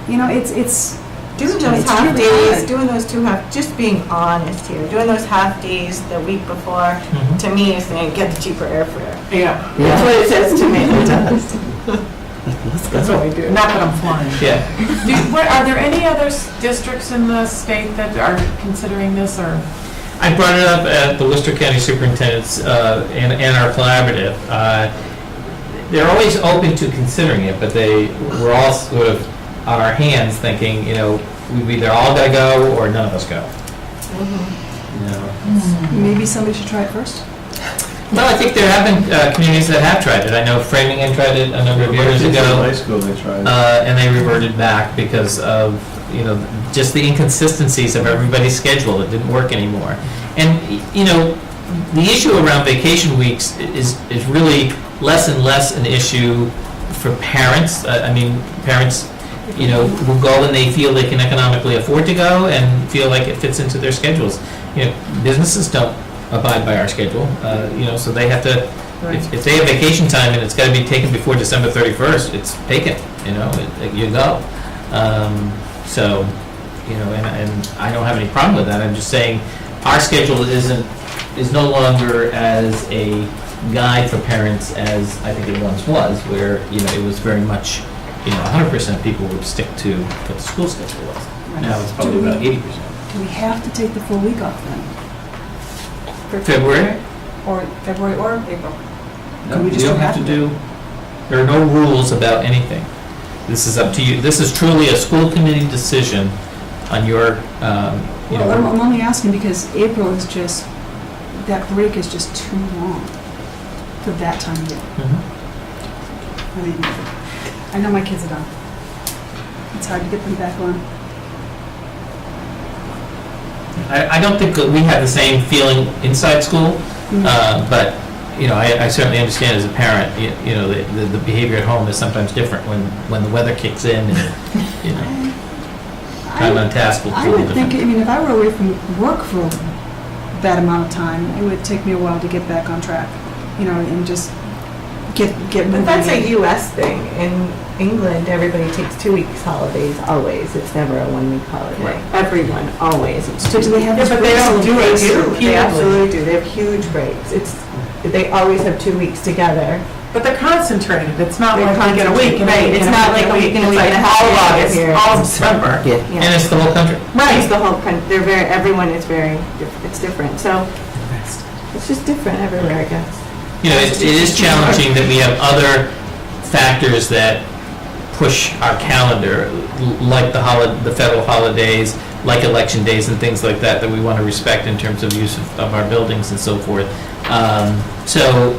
It's Doing those It's half really days, hard. doing those just being honest here, doing those half days the week before, to me is saying, get the cheaper airfare. Yeah, That's what it says to me. that's what we do. Not that I'm flying. Yeah. Are there any other districts in the state that are considering this, or? I brought it up at the Worcester County Superintendent's and our collaborative. They're always open to considering it, but we're all sort of on our hands thinking, we either all got to go or none of us go. maybe somebody should try it first. Well, I think there have been communities that have tried it. I know Framingham tried it a number of years ago. High school, they tried. And they reverted back because of, just the inconsistencies of everybody's schedule. It didn't work anymore. And, the issue around vacation weeks is really less and less an issue for parents. Parents, will go when they feel they can economically afford to go and feel like it fits into their schedules. Businesses don't abide by our schedule, so they have to, if they have vacation time and it's got to be taken before December 31st, it's taken, you go. And I don't have any problem with that. I'm just saying our schedule is no longer as a guide for parents as I think it once was, where, it was very much, 100% people would stick to what the school schedule was. Now it's probably about 80%. Do we have to take the full week off then? February? Or February or April. No, we you just don't have to do, there are no rules about anything. This is up to you. This is truly a school committee decision on your, Well, I'm only asking because April is just, that break is just too long for that time of year. I mean, I know my kids are done. It's hard to get them back on. I don't think that we have the same feeling inside school, but, I certainly understand as a parent, the behavior at home is sometimes different when the weather kicks in and, time on task will I feel would think, different. if I were away from work for that amount of time, it would take me a while to get back on track, and just get moving. But that's a again. US thing. In England, everybody takes 2 weeks holidays, always. It's never a 1 week holiday. Right. Everyone, always. It's So do they have Yeah, this but they break don't do it. celebration? They absolutely do. They have huge breaks. They always have 2 weeks together. But they're concentrated, it's not They're like we get a week. and Right, we it's get not like a week and a week and a half All of August, here. all of December. Yeah. And it's the whole country. Right. It's the whole country. Everyone is it's different. So it's just different everywhere, I guess. It is challenging that we have other factors that push our calendar, like the federal holidays, like election days and things like that we want to respect in terms of use of our buildings and so forth. So,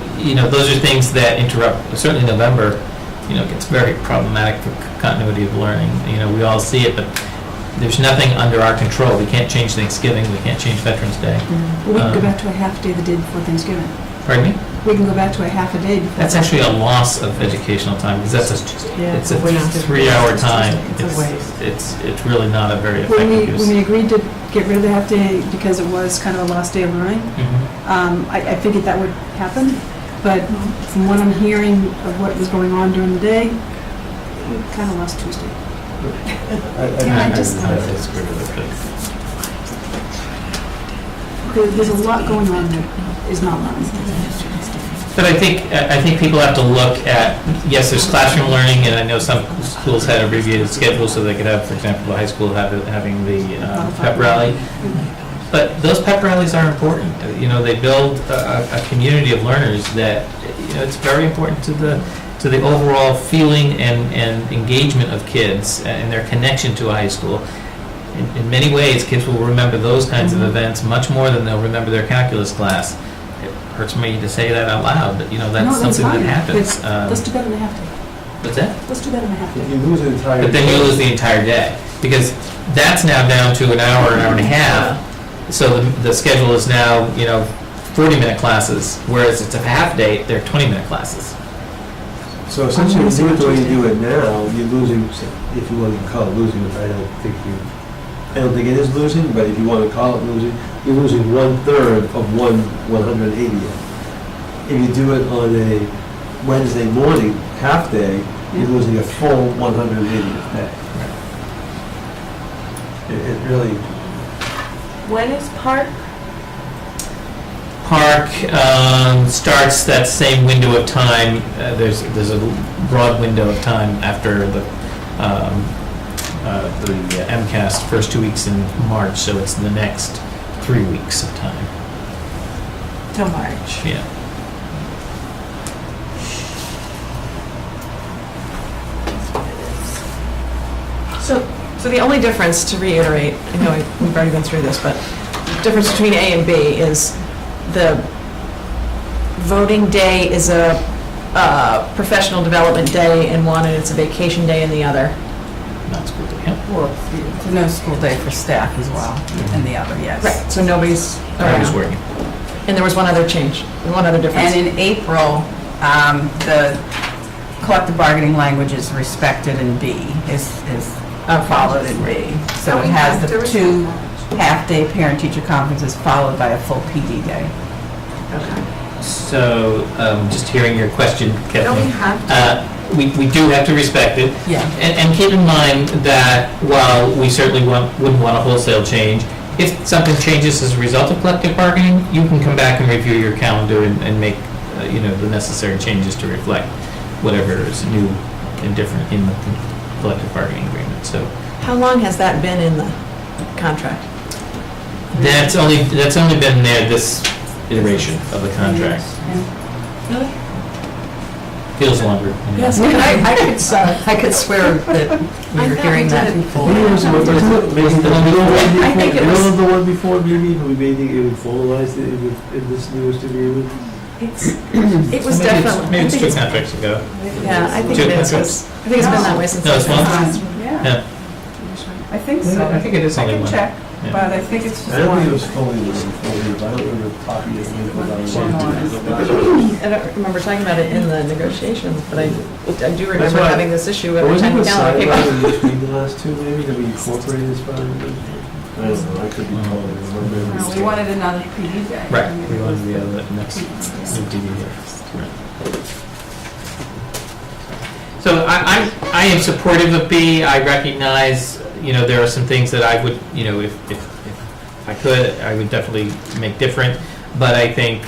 those are things that interrupt, certainly November, gets very problematic for continuity of learning. We all see it, but there's nothing under our control. We can't change Thanksgiving, we can't change Veterans Day. We can go back to a half day the day before Thanksgiving. Pardon me? We can go back to a half a day before. That's actually a loss of educational time, because that's it's a 3-hour time. It's a waste. It's really not a very When effective use. we agreed to get rid of the half day because it was kind of a lost day of learning, Mhm. I figured that would happen, but from what I'm hearing of what was going on during the day, we kind of lost Tuesday. I disagree with it. There's a lot going on that is not learning. But I think people have to look at, yes, there's classroom learning, and I know some schools had abbreviated schedules so they could have, for example, the high school having the pep rally. But those pep rallies are important. They build a community of learners that, it's very important to the overall feeling and engagement of kids and their connection to a high school. In many ways, kids will remember those kinds of events much more than they'll remember their calculus class. It hurts me to say that out loud, but that's something that happens. Let's do that in a half day. What's that? Let's do that in a half day. You lose an entire. But then you lose the entire day, because that's now down to an hour and a half. So the schedule is now, 40-minute classes, whereas it's a half day, they're 20-minute classes. So essentially, if you do it the way you do it now, you're losing, if you want to call it losing, which I don't think it is losing, but if you want to call it losing, you're losing 1/3 of 180th. If you do it on a Wednesday morning, half day, you're losing a full 180th day. It really. When is Park? Park starts that same window of time. There's a broad window of time after the MCAS first 2 weeks in March, so it's the next 3 weeks of time. Till March. Yeah. So the only difference, to reiterate, I know we've already been through this, but the difference between A and B is the voting day is a professional development day in one, and it's a vacation day in the other. Not school day, yeah. Well, it's no school day for staff as well, and the other, yes. Right, so nobody's Nobody's around. working. And there was one other change, one other difference. And in April, the collective bargaining language is respected in B, is followed in B. So it has the 2 half-day parent-teacher conferences followed by a full PD day. So, just hearing your question, Kathleen. Don't we have to? We do have to respect it. Yeah. And keep in mind that while we certainly wouldn't want a wholesale change, if something changes as a result of collective bargaining, you can come back and review your calendar and make, the necessary changes to reflect whatever is new and different in the collective bargaining agreement. So How long has that been in the contract? that's only been there this iteration of the contract. Really? Feels longer. Yes, I could swear that we were hearing that before. I think it was- the one before, maybe, we made it would formalize it in this newest agreement? It was definitely. Maybe it's 2 contracts ago. Yeah, I think Two it is. contracts. I think it's been that way since. No, it's I've been one? on. Yeah, I think so. I think it is I only can one. check, Yeah. but I think it's just I don't think it one. was fully before, but I don't remember talking to him about I don't remember talking about it in the negotiations, but I do That's remember why- having this issue But every wasn't time it the calendar came sidelined up. in between the last two, maybe, that we incorporated as part of it? I don't know, I could be totally remembering. No, we wanted another PD day. Right, we wanted the other next new TV here. Right. So I am supportive of B. I recognize, there are some things that I would, if I could, I would definitely make different. But I think,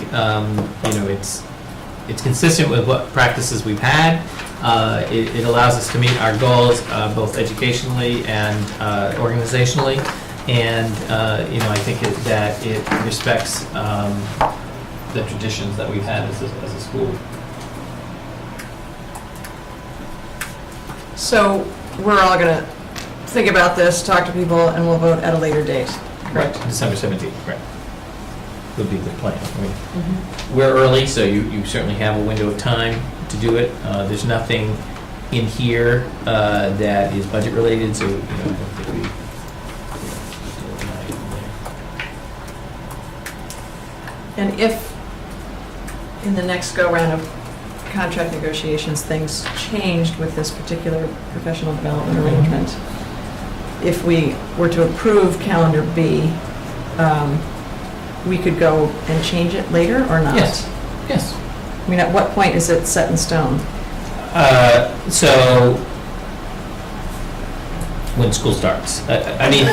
it's consistent with what practices we've had. It allows us to meet our goals, both educationally and organizationally. And, I think that it respects the traditions that we've had as a school. So we're all going to think about this, talk to people, and we'll vote at a later date. Right, December 17th, correct. Would be the plan. I mean, we're early, so you certainly have a window of time to do it. There's nothing in here that is budget related, so, I don't think we. And if, in the next go-round of contract negotiations, things changed with this particular professional development arrangement, if we were to approve calendar B, we could go and change it later or not? Yes. I mean, at what point is it set in stone? So, when school starts. I mean,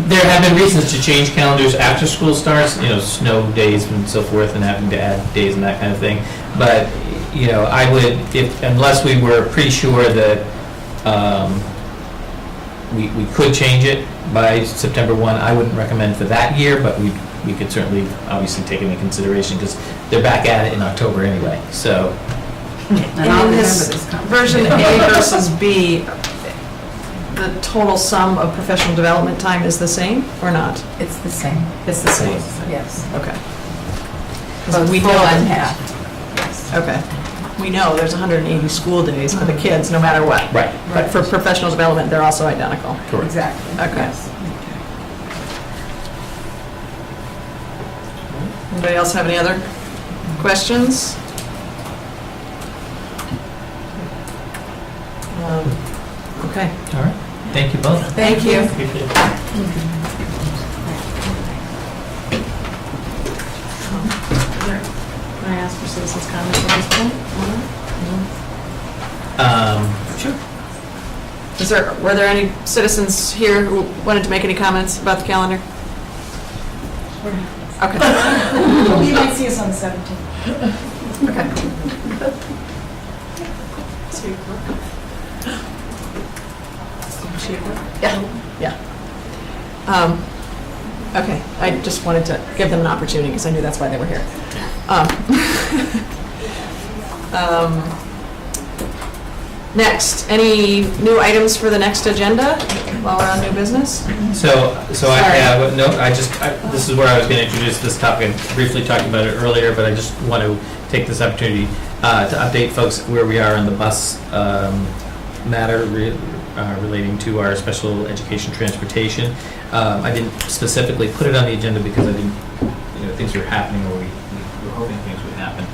there have been reasons to change calendars after school starts, snow days and so forth, and having to add days and that kind of thing. But, I would, unless we were pretty sure that we could change it by September 1, I wouldn't recommend for that year, but we could certainly, obviously, take it into consideration, because they're back at it in October anyway, so. And I'll And in remember this this conversation. version A versus B, the total sum of professional development time is the same or not? It's the same. It's the same. Yes. Okay. Both We full know and that- half. Yes. Okay. We know there's 180 school days for the kids, no matter what. Right. But for professional development, they're also identical. Correct. Exactly. Okay. Yes. Anybody else have any other questions? Okay. All right. Thank you both. Thank you. Appreciate it. Can I ask for citizens' comments at this point? Sure. Were there any citizens here who wanted to make any comments about the calendar? Okay. You might see us on the 17th. Okay. Yeah. Okay, I just wanted to give them an opportunity because I knew that's why they were here. Next, any new items for the next agenda while we're on new business? So I Sorry. have, this is where I was going to introduce this topic. I briefly talked about it earlier, but I just want to take this opportunity to update folks where we are on the bus matter relating to our special education transportation. I didn't specifically put it on the agenda because I didn't, things were happening, or we were hoping things would happen.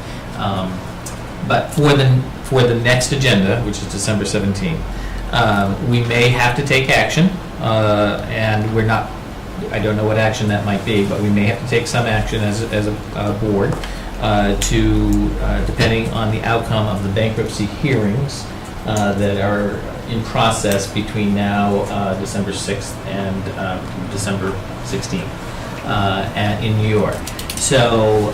But for the next agenda, which is December 17th, we may have to take action, and we're not, I don't know what action that might be, but we may have to take some action as a board depending on the outcome of the bankruptcy hearings that are in process between now, December 6th and December 16th in New York. So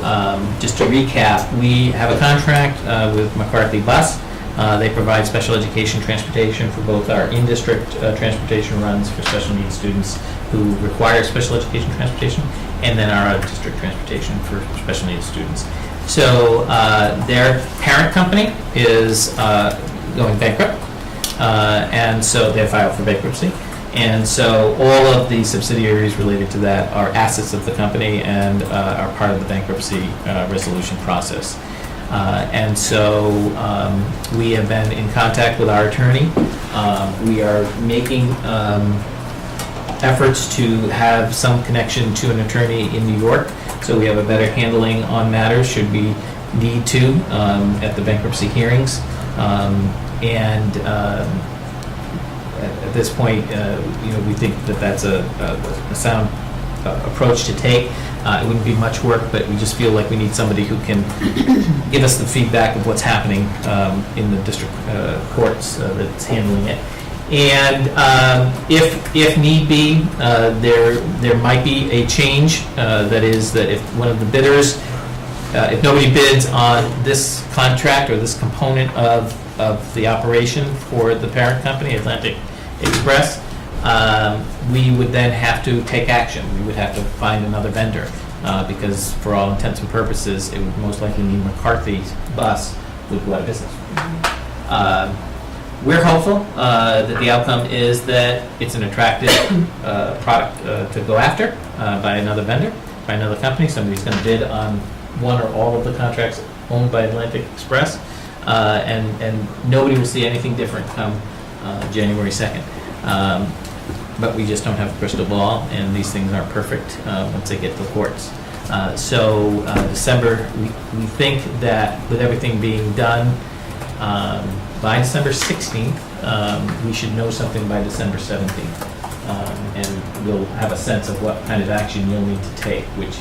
just to recap, we have a contract with McCarthy Bus. They provide special education transportation for both our in-district transportation runs for special needs students who require special education transportation, and then our out-of-district transportation for special needs students. So their parent company is going bankrupt, and so they filed for bankruptcy. And so all of the subsidiaries related to that are assets of the company and are part of the bankruptcy resolution process. And so we have been in contact with our attorney. We are making efforts to have some connection to an attorney in New York, so we have a better handling on matters should we need to at the bankruptcy hearings. At this point, we think that that's a sound approach to take. It wouldn't be much work, but we just feel like we need somebody who can give us the feedback of what's happening in the district courts that's handling it. And if need be, there might be a change. That is, that if one of the bidders, if nobody bids on this contract or this component of the operation for the parent company, Atlantic Express, we would then have to take action. We would have to find another vendor because for all intents and purposes, it would most likely mean McCarthy's Bus would go out of business. we're hopeful that the outcome is that it's an attractive product to go after by another vendor, by another company. Somebody's going to bid on one or all of the contracts owned by Atlantic Express, and nobody will see anything different come January 2nd. But we just don't have a crystal ball, and these things aren't perfect once they get to the courts. So December, we think that with everything being done, by December 16th, we should know something by December 17th. And we'll have a sense of what kind of action you'll need to take, which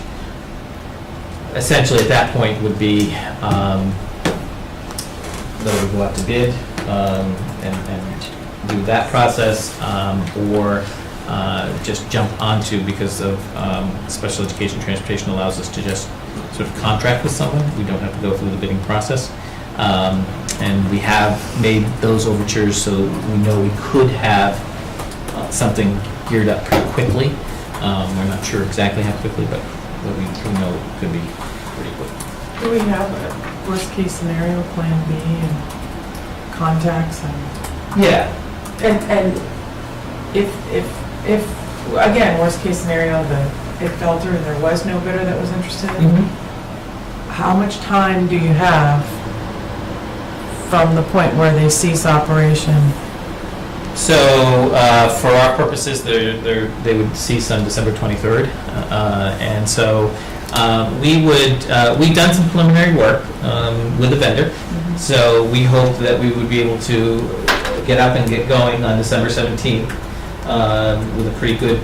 essentially at that point would be whether we go out to bid and do that process, or just jump onto, because of special education transportation allows us to just sort of contract with someone. We don't have to go through the bidding process. And we have made those overtures, so we know we could have something geared up pretty quickly. We're not sure exactly how quickly, but we know it could be pretty quick. Do we have a worst-case scenario, plan B, and contacts and? Yeah. And if again, worst-case scenario, it fell through and there was no bidder that was interested, how much time do you have from the point where they cease operation? So for our purposes, they would cease on December 23rd. And so we've done some preliminary work with the vendor. So we hope that we would be able to get up and get going on December 17th with a pretty good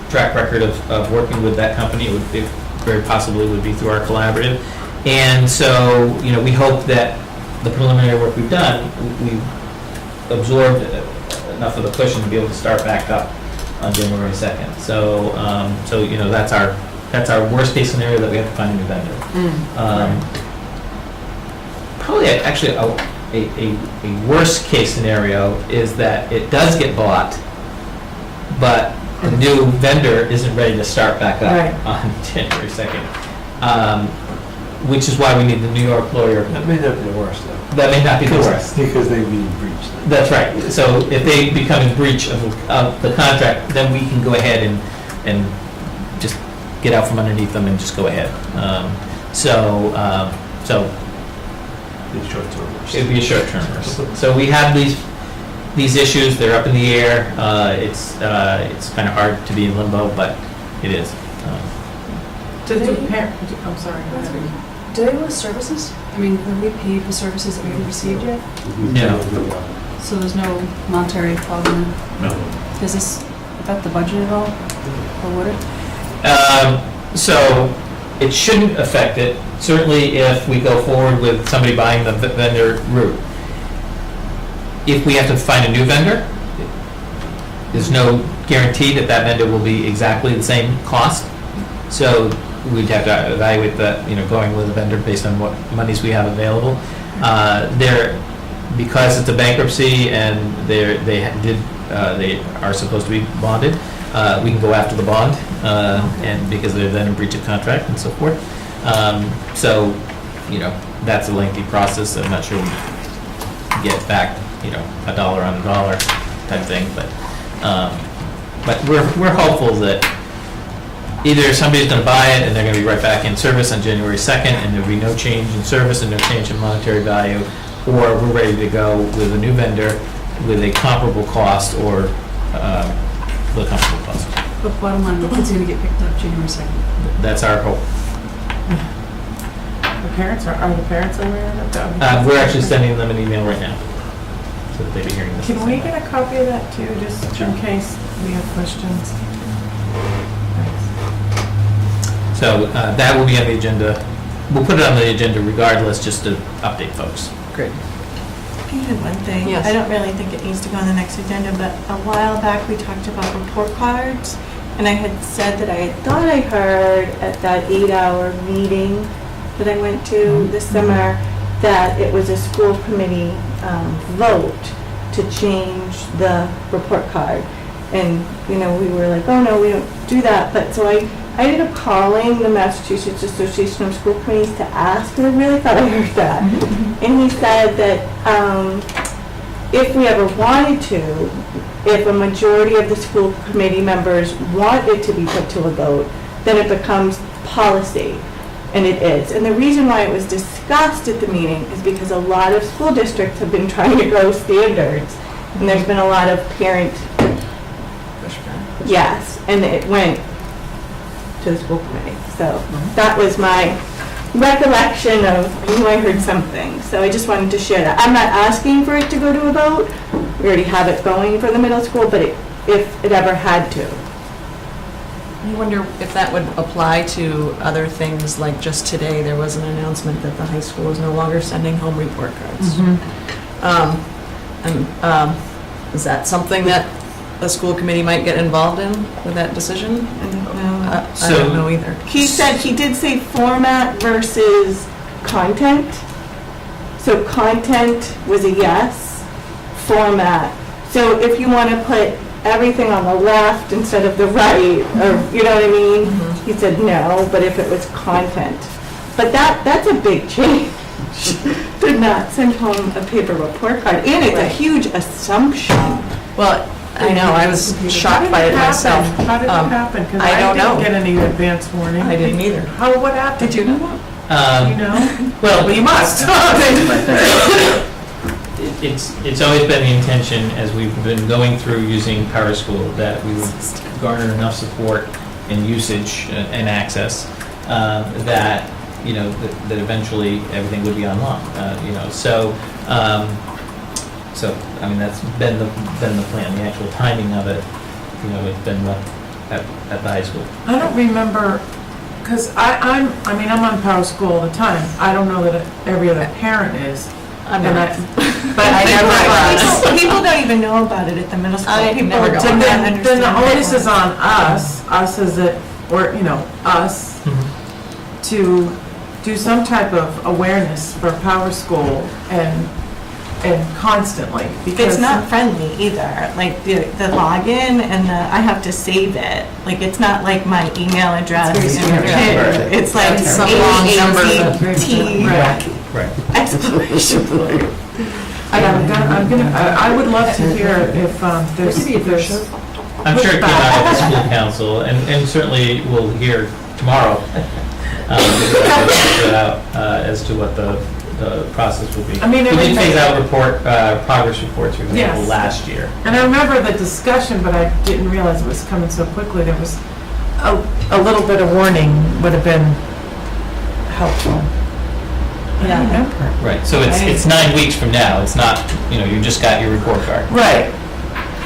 track record of working with that company. It very possibly would be through our collaborative. And so, we hope that the preliminary work we've done, we've absorbed enough of the cushion to be able to start back up on January 2nd. So, that's our worst case scenario, that we have to find a new vendor. Probably actually a worst case scenario is that it does get bought, but the new vendor isn't ready to start back up on January 2nd. Which is why we need the New York lawyer. That may not be the worst, though. That may not be the worst. Because they've been breached. That's right. So if they become in breach of the contract, then we can go ahead and just get out from underneath them and just go ahead. So it'd be a short-term worst. So we have these issues. They're up in the air. It's kind of hard to be in limbo, but it is. I'm sorry. Go ahead. Do they list services? I mean, have we paid for services that we haven't received yet? No. So there's no monetary problem? No. Does this affect the budget at all? Or would it? So it shouldn't affect it, certainly if we go forward with somebody buying the vendor route. If we have to find a new vendor, there's no guarantee that vendor will be exactly the same cost. So we'd have to evaluate that, going with a vendor based on what monies we have available. Because it's a bankruptcy and they are supposed to be bonded, we can go after the bond, and because they're then in breach of contract and so forth. So, that's a lengthy process. I'm not sure we get back, a dollar on a dollar type thing, but we're hopeful that either somebody's going to buy it and they're going to be right back in service on January 2nd and there'll be no change in service and no change in monetary value, or we're ready to go with a new vendor with a comparable cost or the comparable cost. But bottom line, the kid's going to get picked up January 2nd. That's our hope. Are the parents aware of that? We're actually sending them an email right now, so that they'll be hearing this. Can we get a copy of that too, just in case we have questions? So that will be on the agenda. We'll put it on the agenda regardless, just to update folks. Great. I had one thing. Yes. I don't really think it needs to go on the next agenda, but a while back we talked about report cards, and I had said that I thought I heard at that 8-hour meeting that I went to this summer that it was a school committee vote to change the report card. And, we were like, oh no, we don't do that. But so I ended up calling the Massachusetts Association of School Committees to ask, because I really thought I heard that. And he said that if we ever wanted to, if a majority of the school committee members want it to be put to a vote, then it becomes policy, and it is. And the reason why it was discussed at the meeting is because a lot of school districts have been trying to grow standards, and there's been a lot of parent, yes, and it went to the school committee. So that was my recollection of, I knew I heard something, so I just wanted to share that. I'm not asking for it to go to a vote. We already have it going for the middle school, but if it ever had to. I wonder if that would apply to other things, like just today, there was an announcement that the high school is no longer sending home report cards. Is that something that the school committee might get involved in with that decision? I don't know either. He did say format versus content. So content was a yes, format. So if you want to put everything on the left instead of the right, or you know what I mean? He said no, but if it was content. But that's a big change. To not send home a paper report card. And it's a huge assumption. Well, I know, I was shocked by it myself. How did it happen? Because I don't know. didn't get any advance warning. I didn't either. What happened? Did you know that? You know? Well, You must. it's always been the intention, as we've been going through using PowerSchool, that we would garner enough support and usage and access that, you know, that eventually everything would be online. You know, so I mean, that's been the plan. The actual timing of it, you know, it's been left at the high school. I don't remember, because I'm on PowerSchool all the time. I don't know that every other parent is. I'm not. But I never was. People don't even know about it at the middle school. I People never go do on not that. understand. Then the onus it. is on us as it, or, you know, us, to do some type of awareness for PowerSchool and constantly, because It's not friendly either, like the login and I have to save it. Like, it's not like my email address. It's like Some long number. AAT Right. exclamation point. I would love to hear if there's. I'm sure Kim and I at the school council, and certainly we'll hear tomorrow, as to what the process will be. I mean, we did everything- phase out progress reports, for example, Yes. last year. And I remember the discussion, but I didn't realize it was coming so quickly. There was a little bit of warning would have been helpful. I don't remember. Right, so it's 9 weeks from now. It's not, you know, you just got your report card. Right.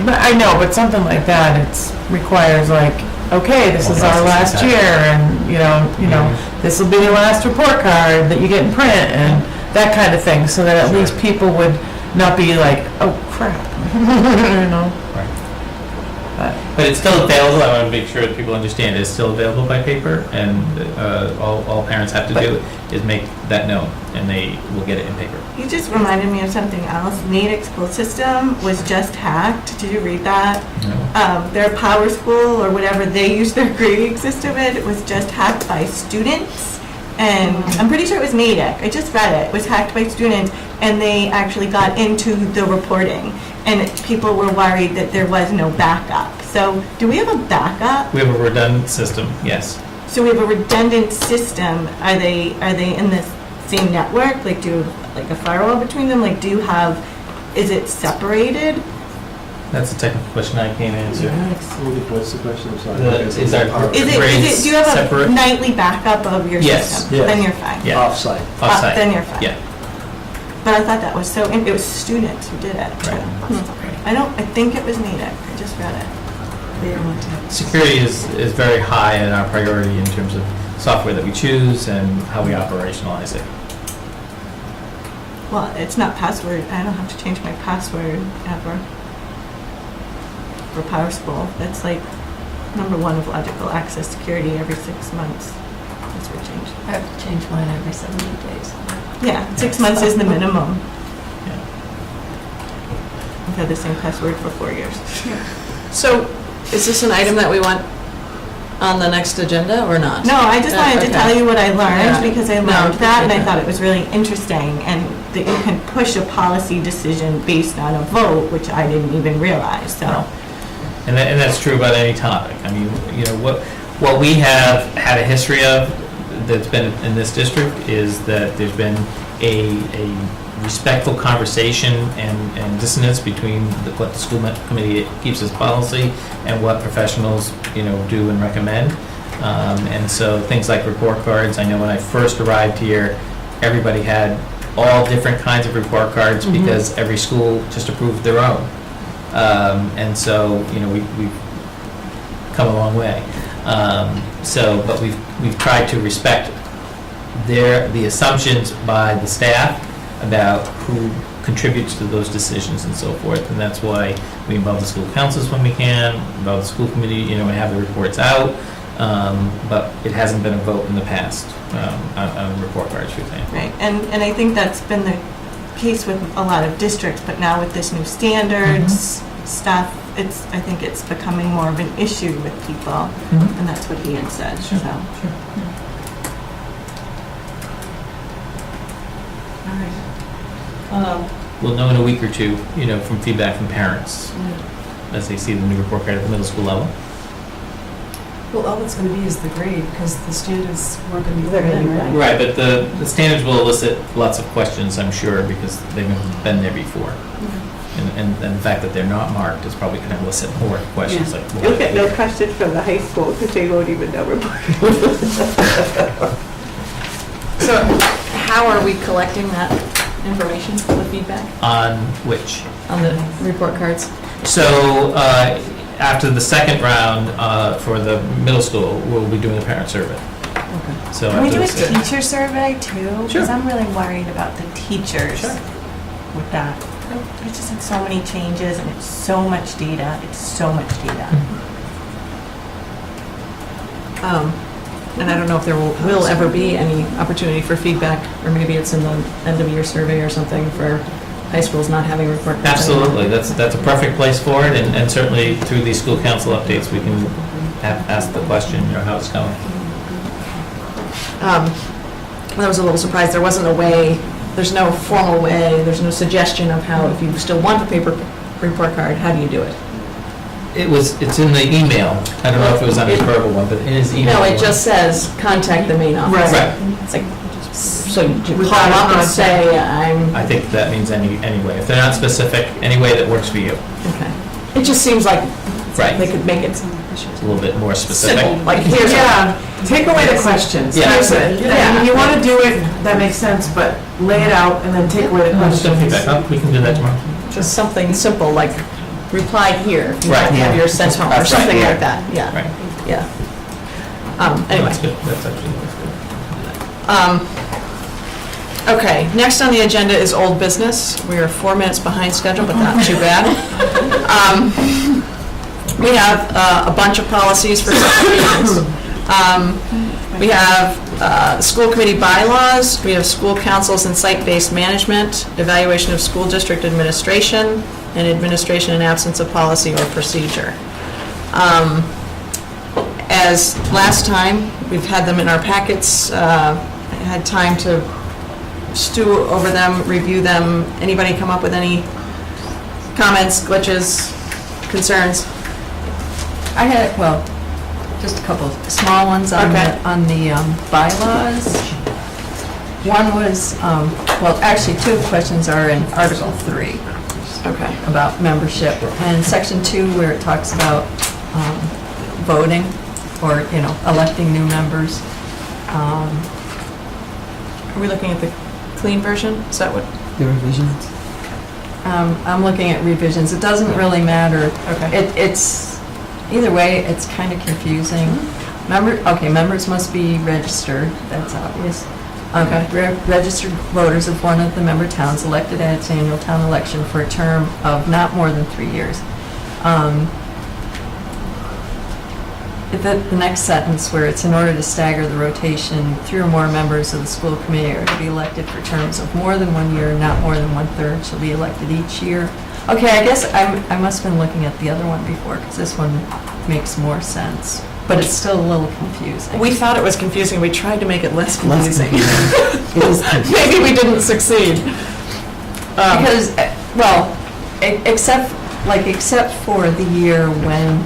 But I know, but something like that, requires like, okay, this is our last year, and, you know, this will be your last report card that you get in print, and that kind of thing, so that at least people would not be like, oh, crap, you know? But it's still available. I want to make sure that people understand it's still available by paper, and all parents have to do is make that known, and they will get it in paper. You just reminded me of something else. Natick school system was just hacked. Did you read that? No. Their PowerSchool or whatever they use their grading system in, it was just hacked by students. And I'm pretty sure it was Natick. I just read it. It was hacked by students, and they actually got into the reporting. And people were worried that there was no backup. So do we have a backup? We have a redundant system, yes. So we have a redundant system. Are they in the same network? Like, do you have like a firewall between them? Like, do you have, is it separated? That's a technical question I can't answer. What's the question? I'm sorry. Is our Is grades it, do you have separate? a nightly backup of your Yes. system? Yes. Then you're fine. Yeah. Offsite. Offsite. Then you're fine. Yeah. But I thought that was so, it was students who did it. Right. I think it was Natick. I just read it. Security is very high in our priority in terms of software that we choose and how we operationalize it. Well, it's not password. I don't have to change my password ever for PowerSchool. That's like number one of logical access security every 6 months. That's what changed. I have to change mine every 70 days. Yeah, 6 months is the minimum. Yeah. I've had the same password for 4 years. So, is this an item that we want on the next agenda or not? No, I just wanted to Okay. tell you what I learned, Yeah. because I No, learned that, and I appreciate thought that. it was really interesting, and that you can push a policy decision based on a vote, which I didn't even realize, so. And that's true about any topic. I mean, you know, what we have had a history of that's been in this district is that there's been a respectful conversation and dissonance between what the school committee keeps as policy and what professionals, you know, do and recommend. And so things like report cards, I know when I first arrived here, everybody had all different kinds of report cards because every school just approved their own. And so, you know, we've come a long way. But we've tried to respect the assumptions by the staff about who contributes to those decisions and so forth. And that's why we involve the school councils when we can, involve the school committee, you know, and have the reports out. But it hasn't been a vote in the past on report cards, for example. Right, and I think that's been the case with a lot of districts, but now with this new standards stuff, I think it's becoming more of an issue with people, and that's what he had said, so. We'll know in a week or two, you know, from feedback from parents as they see the new report card at the middle school level. Well, all it's going to be is the grade, because the standards weren't going to be They're there, gonna be right? Right, but the standards will elicit lots of questions, I'm sure, because they've been there before. And the fact that they're not marked is probably going to elicit more questions like. You'll get no questions from the high school, because they won't even know report. So how are we collecting that information, the feedback On which? on the report cards? So after the second round for the middle school, we'll be doing a parent survey. Okay. So Can we after do a the teacher survey too? Sure. Because I'm really worried about the teachers Sure. with that. There's just been so many changes, and it's so much data. It's so much data. And I don't know if there will ever be any opportunity for feedback, or maybe it's in the end of year survey or something for high schools not having report cards. Absolutely, that's a perfect place for it, and certainly through these school council updates, we can ask the question, you know, how it's going. I was a little surprised there wasn't a way, there's no formal way, there's no suggestion of how, if you still want the paper report card, how do you do it? It's in the email. I don't know if it was on his verbal one, but in his email. No, it just says, contact the main office. Right. It's like, so you call up and say, I think that means any way. If they're not specific, any way that works for you. okay. It just seems like Right. they could make it A little bit more specific. simple, like here's. Take away the questions. Yeah. That's it. Yeah. If you want to do it, that makes sense, but lay it out and then take away the Just some questions. feedback. Oh, we can do that tomorrow. Just something simple, like reply here, if you Right. want to have your sentence, or That's right. something like that, yeah, Right. yeah. Anyway. That's good. That's actually good. Okay, next on the agenda is old business. We are 4 minutes behind schedule, but not too bad. We have a bunch of policies for separate meetings. We have school committee bylaws, we have school councils and site-based management, evaluation of school district administration, and administration in absence of policy or procedure. As last time, we've had them in our packets. I had time to stew over them, review them. Anybody come up with any comments, glitches, concerns? I had, well, just a couple of small ones on Okay. the bylaws. One was, well, actually, 2 questions are in Article 3 Okay. about membership, and Section 2 where it talks about voting or, you know, electing new members. Are we looking at the clean version? Is that what? The revisions. I'm looking at revisions. It doesn't really matter. Okay. It's, either way, it's kind of confusing. Members must be registered, that's obvious. Okay. Registered voters of one of the member towns elected at its annual town election for a term of not more than 3 years. The next sentence where it's in order to stagger the rotation, 3 or more members of the school committee are to be elected for terms of more than 1 year, not more than 1/3 shall be elected each year. Okay, I guess I must have been looking at the other one before, because this one makes more sense. but it's still a little confusing. We thought it was confusing, we tried to make it less Less confusing. It is confusing. Maybe we didn't succeed. Because, well, except for the year when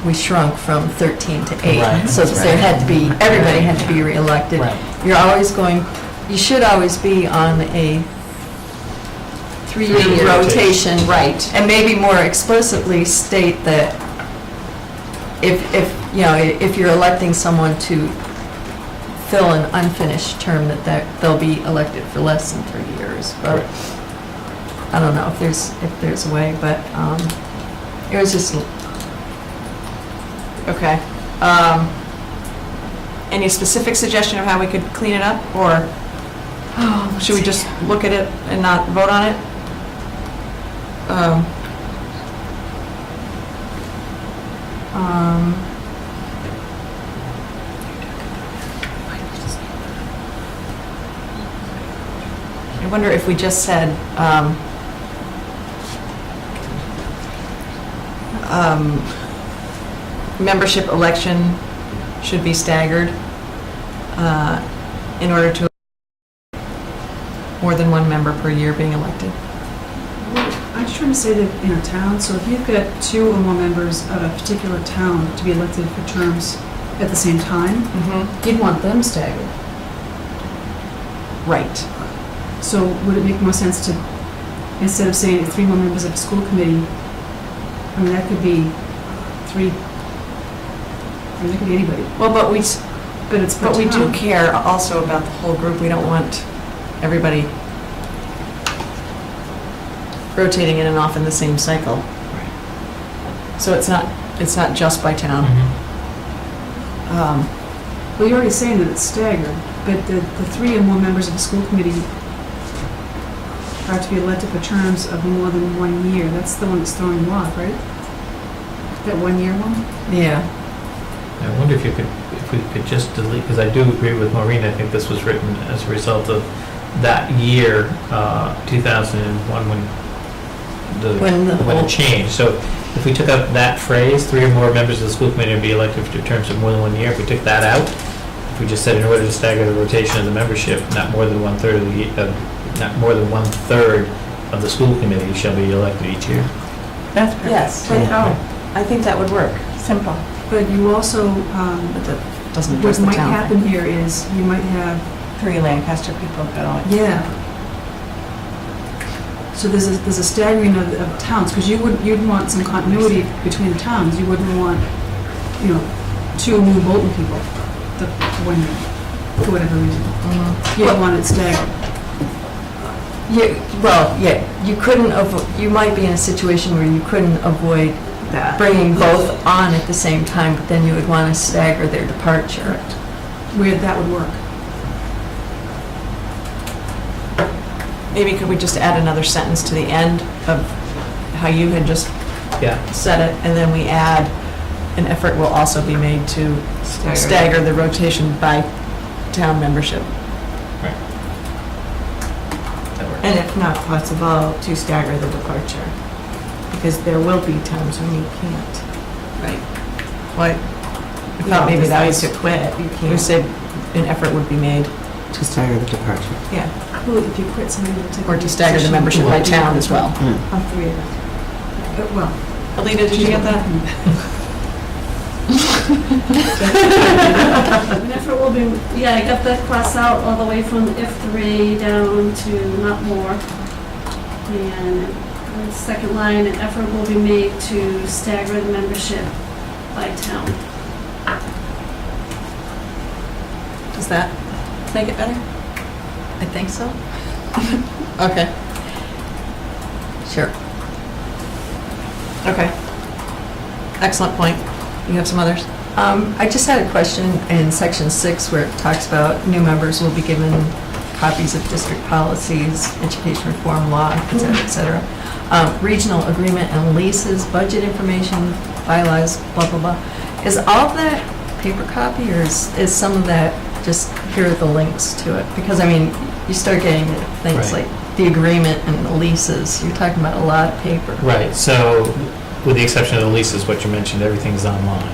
we shrunk from 13 to 8. Right. So there had to be, everybody had to be reelected. Right. You should always be on a 3-year 3-year rotation. Right. And maybe more explicitly state that if you're electing someone to fill an unfinished term, that they'll be elected for less than 3 years. But I don't know if there's a way, but it was just. Okay. Any specific suggestion of how we could clean it up, or should we just look at it and not vote on it? I wonder if we just said, membership election should be staggered in order to more than one member per year being elected. I'm just trying to say that in a town, so if you've got 2 or more members of a particular town to be elected for terms at the same time, you'd want them staggered. Right. So would it make more sense to, instead of saying 3 more members of a school committee, I mean, that could be 3, I mean, that could be anybody, Well, but we per do town. care also about the whole group. We don't want everybody rotating in and off in the same cycle. So it's not just by town. Well, you're already saying that it's staggered, but the 3 or more members of a school committee are to be elected for terms of more than 1 year. That's the one that's throwing you off, right? That 1 year one? Yeah. I wonder if we could just delete, because I do agree with Maureen, I think this was written as a result of that year, 2001, when it changed. So if we took out that phrase, 3 or more members of the school committee will be elected for terms of more than 1 year, if we took that out, if we just said in order to stagger the rotation of the membership, not more than one third of the school committee shall be elected each year. That's perfect. Yes. I think that would work. Simple. But you also, But that doesn't what address the might town happen thing. here is you might have, 3 Lancaster people going. yeah. So there's a staggering of towns, because you'd want some continuity between the towns. You wouldn't want, 2 new Bolton people the 1 year, for whatever reason. You don't want it staggered. You couldn't, you might be in a situation where you couldn't avoid bringing both on at the same time, but then you would want to stagger their departure. Where that would work. Maybe could we just add another sentence to the end of how you had just said it, and then we add, an effort will also be made to stagger the rotation by town membership. Right. That works. And if not possible, to stagger the departure. Because there will be times when you can't. Right. Well, I thought maybe that was, to quit, you we can't. said an effort would be made, To stagger the departure. yeah, Well, if you quit, somebody will take. or to stagger the membership by town as well. All 3 of them. Well. Alita, did you get that? An effort will be, yeah, I got that cross out all the way from F3 down to not more. And the second line, an effort will be made to stagger the membership by town. Does that make it better? I think so. Okay. Sure. Okay. Excellent point. You have some others? I just had a question in section 6 where it talks about new members will be given copies of district policies, education reform law, et cetera, et cetera. Regional agreement and leases, budget information, bylaws, blah, blah, blah. Is all of that paper copy, or is some of that just, here are the links to it? Because, I mean, you start getting things Right. like the agreement and the leases, you're talking about a lot of paper. Right, so with the exception of the leases, what you mentioned, everything's online.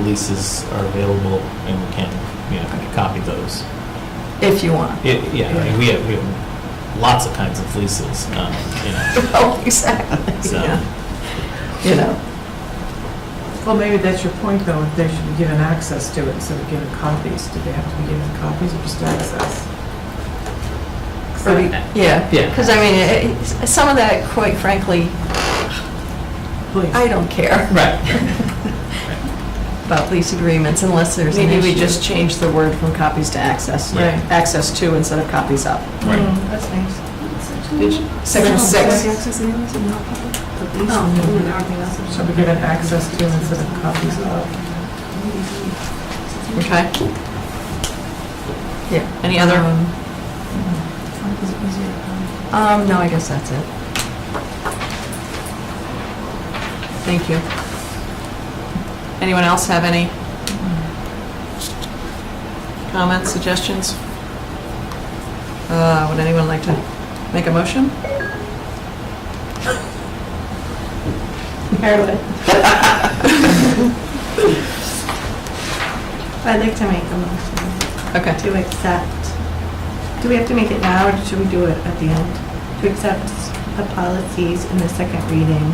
leases are available, and we can, copy those. If you want. Yeah, I mean, we have lots of kinds of leases, Oh, exactly. So- Yeah. Well, maybe that's your point, though, if they should be given access to it instead of given copies. Do they have to be given copies or just access? Yeah, Yeah. because I mean, some of that, quite frankly, Please. I don't care Right. about lease agreements unless there's an Maybe we issue. just change the word from copies to access. Right. Access to instead of copies up. Right. That's nice. Section Oh, 6. access and emails and not public. But these Oh. and everything else. Shall be given access to instead of copies of. Okay. Yeah. Any other? Is it easier to find? No, I guess that's it. Thank you. Anyone else have any comments, suggestions? Would anyone like to make a motion? I'd like to make a motion Okay. to accept, do we have to make it now, or should we do it at the end? To accept the policies in the second reading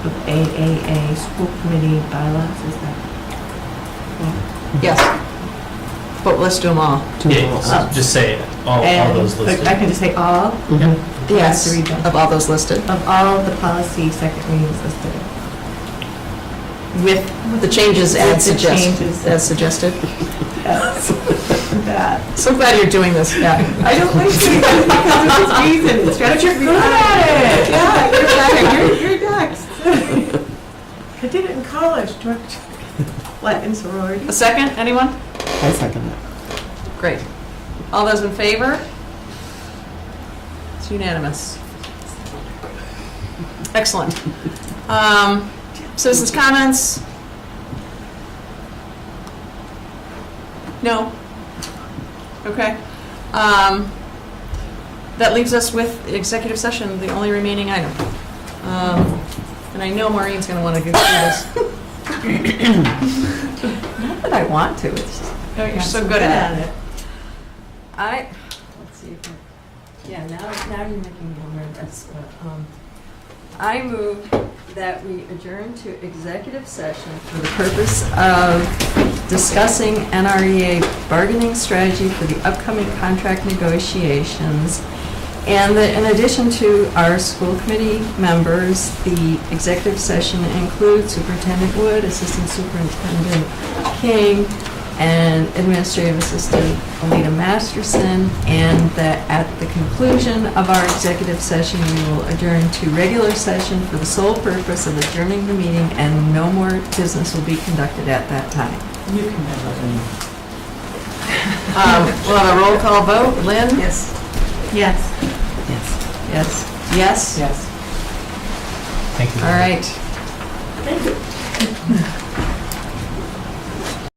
of AAA, school committee bylaws, is that? Yes. But let's do them all. Yeah, so just say all those listed. I can just say all? Yes, To read them. of all those listed. Of all the policy second readings listed. With the changes With as the suggested. changes. As suggested. Yes. That. So glad you're doing this. Yeah. I don't like to because of this reason. It's But you're good at it. Yeah, you're next. I did it in college. Latin sorority. A second, anyone? I second that. Great. All those in favor? It's unanimous. Excellent. Citizens' comments? No? Okay. That leaves us with executive session, the only remaining item. And I know Maureen's going to want to go through this. Not that I want to, it's just. Oh, you're so good at it. Let's see if yeah, now you're making me nervous, but, I move that we adjourn to executive session for the purpose of discussing NREA bargaining strategy for the upcoming contract negotiations, and that in addition to our school committee members, the executive session includes Superintendent Wood, Assistant Superintendent King, and Administrative Assistant Alita Masterson, and that at the conclusion of our executive session, we will adjourn to regular session for the sole purpose of adjourning the meeting, and no more business will be conducted at that time. You can never. We'll have a roll call vote. Lynn? Yes. Yes. Yes. Yes. Yes? Yes. Thank you. All right. Thank you.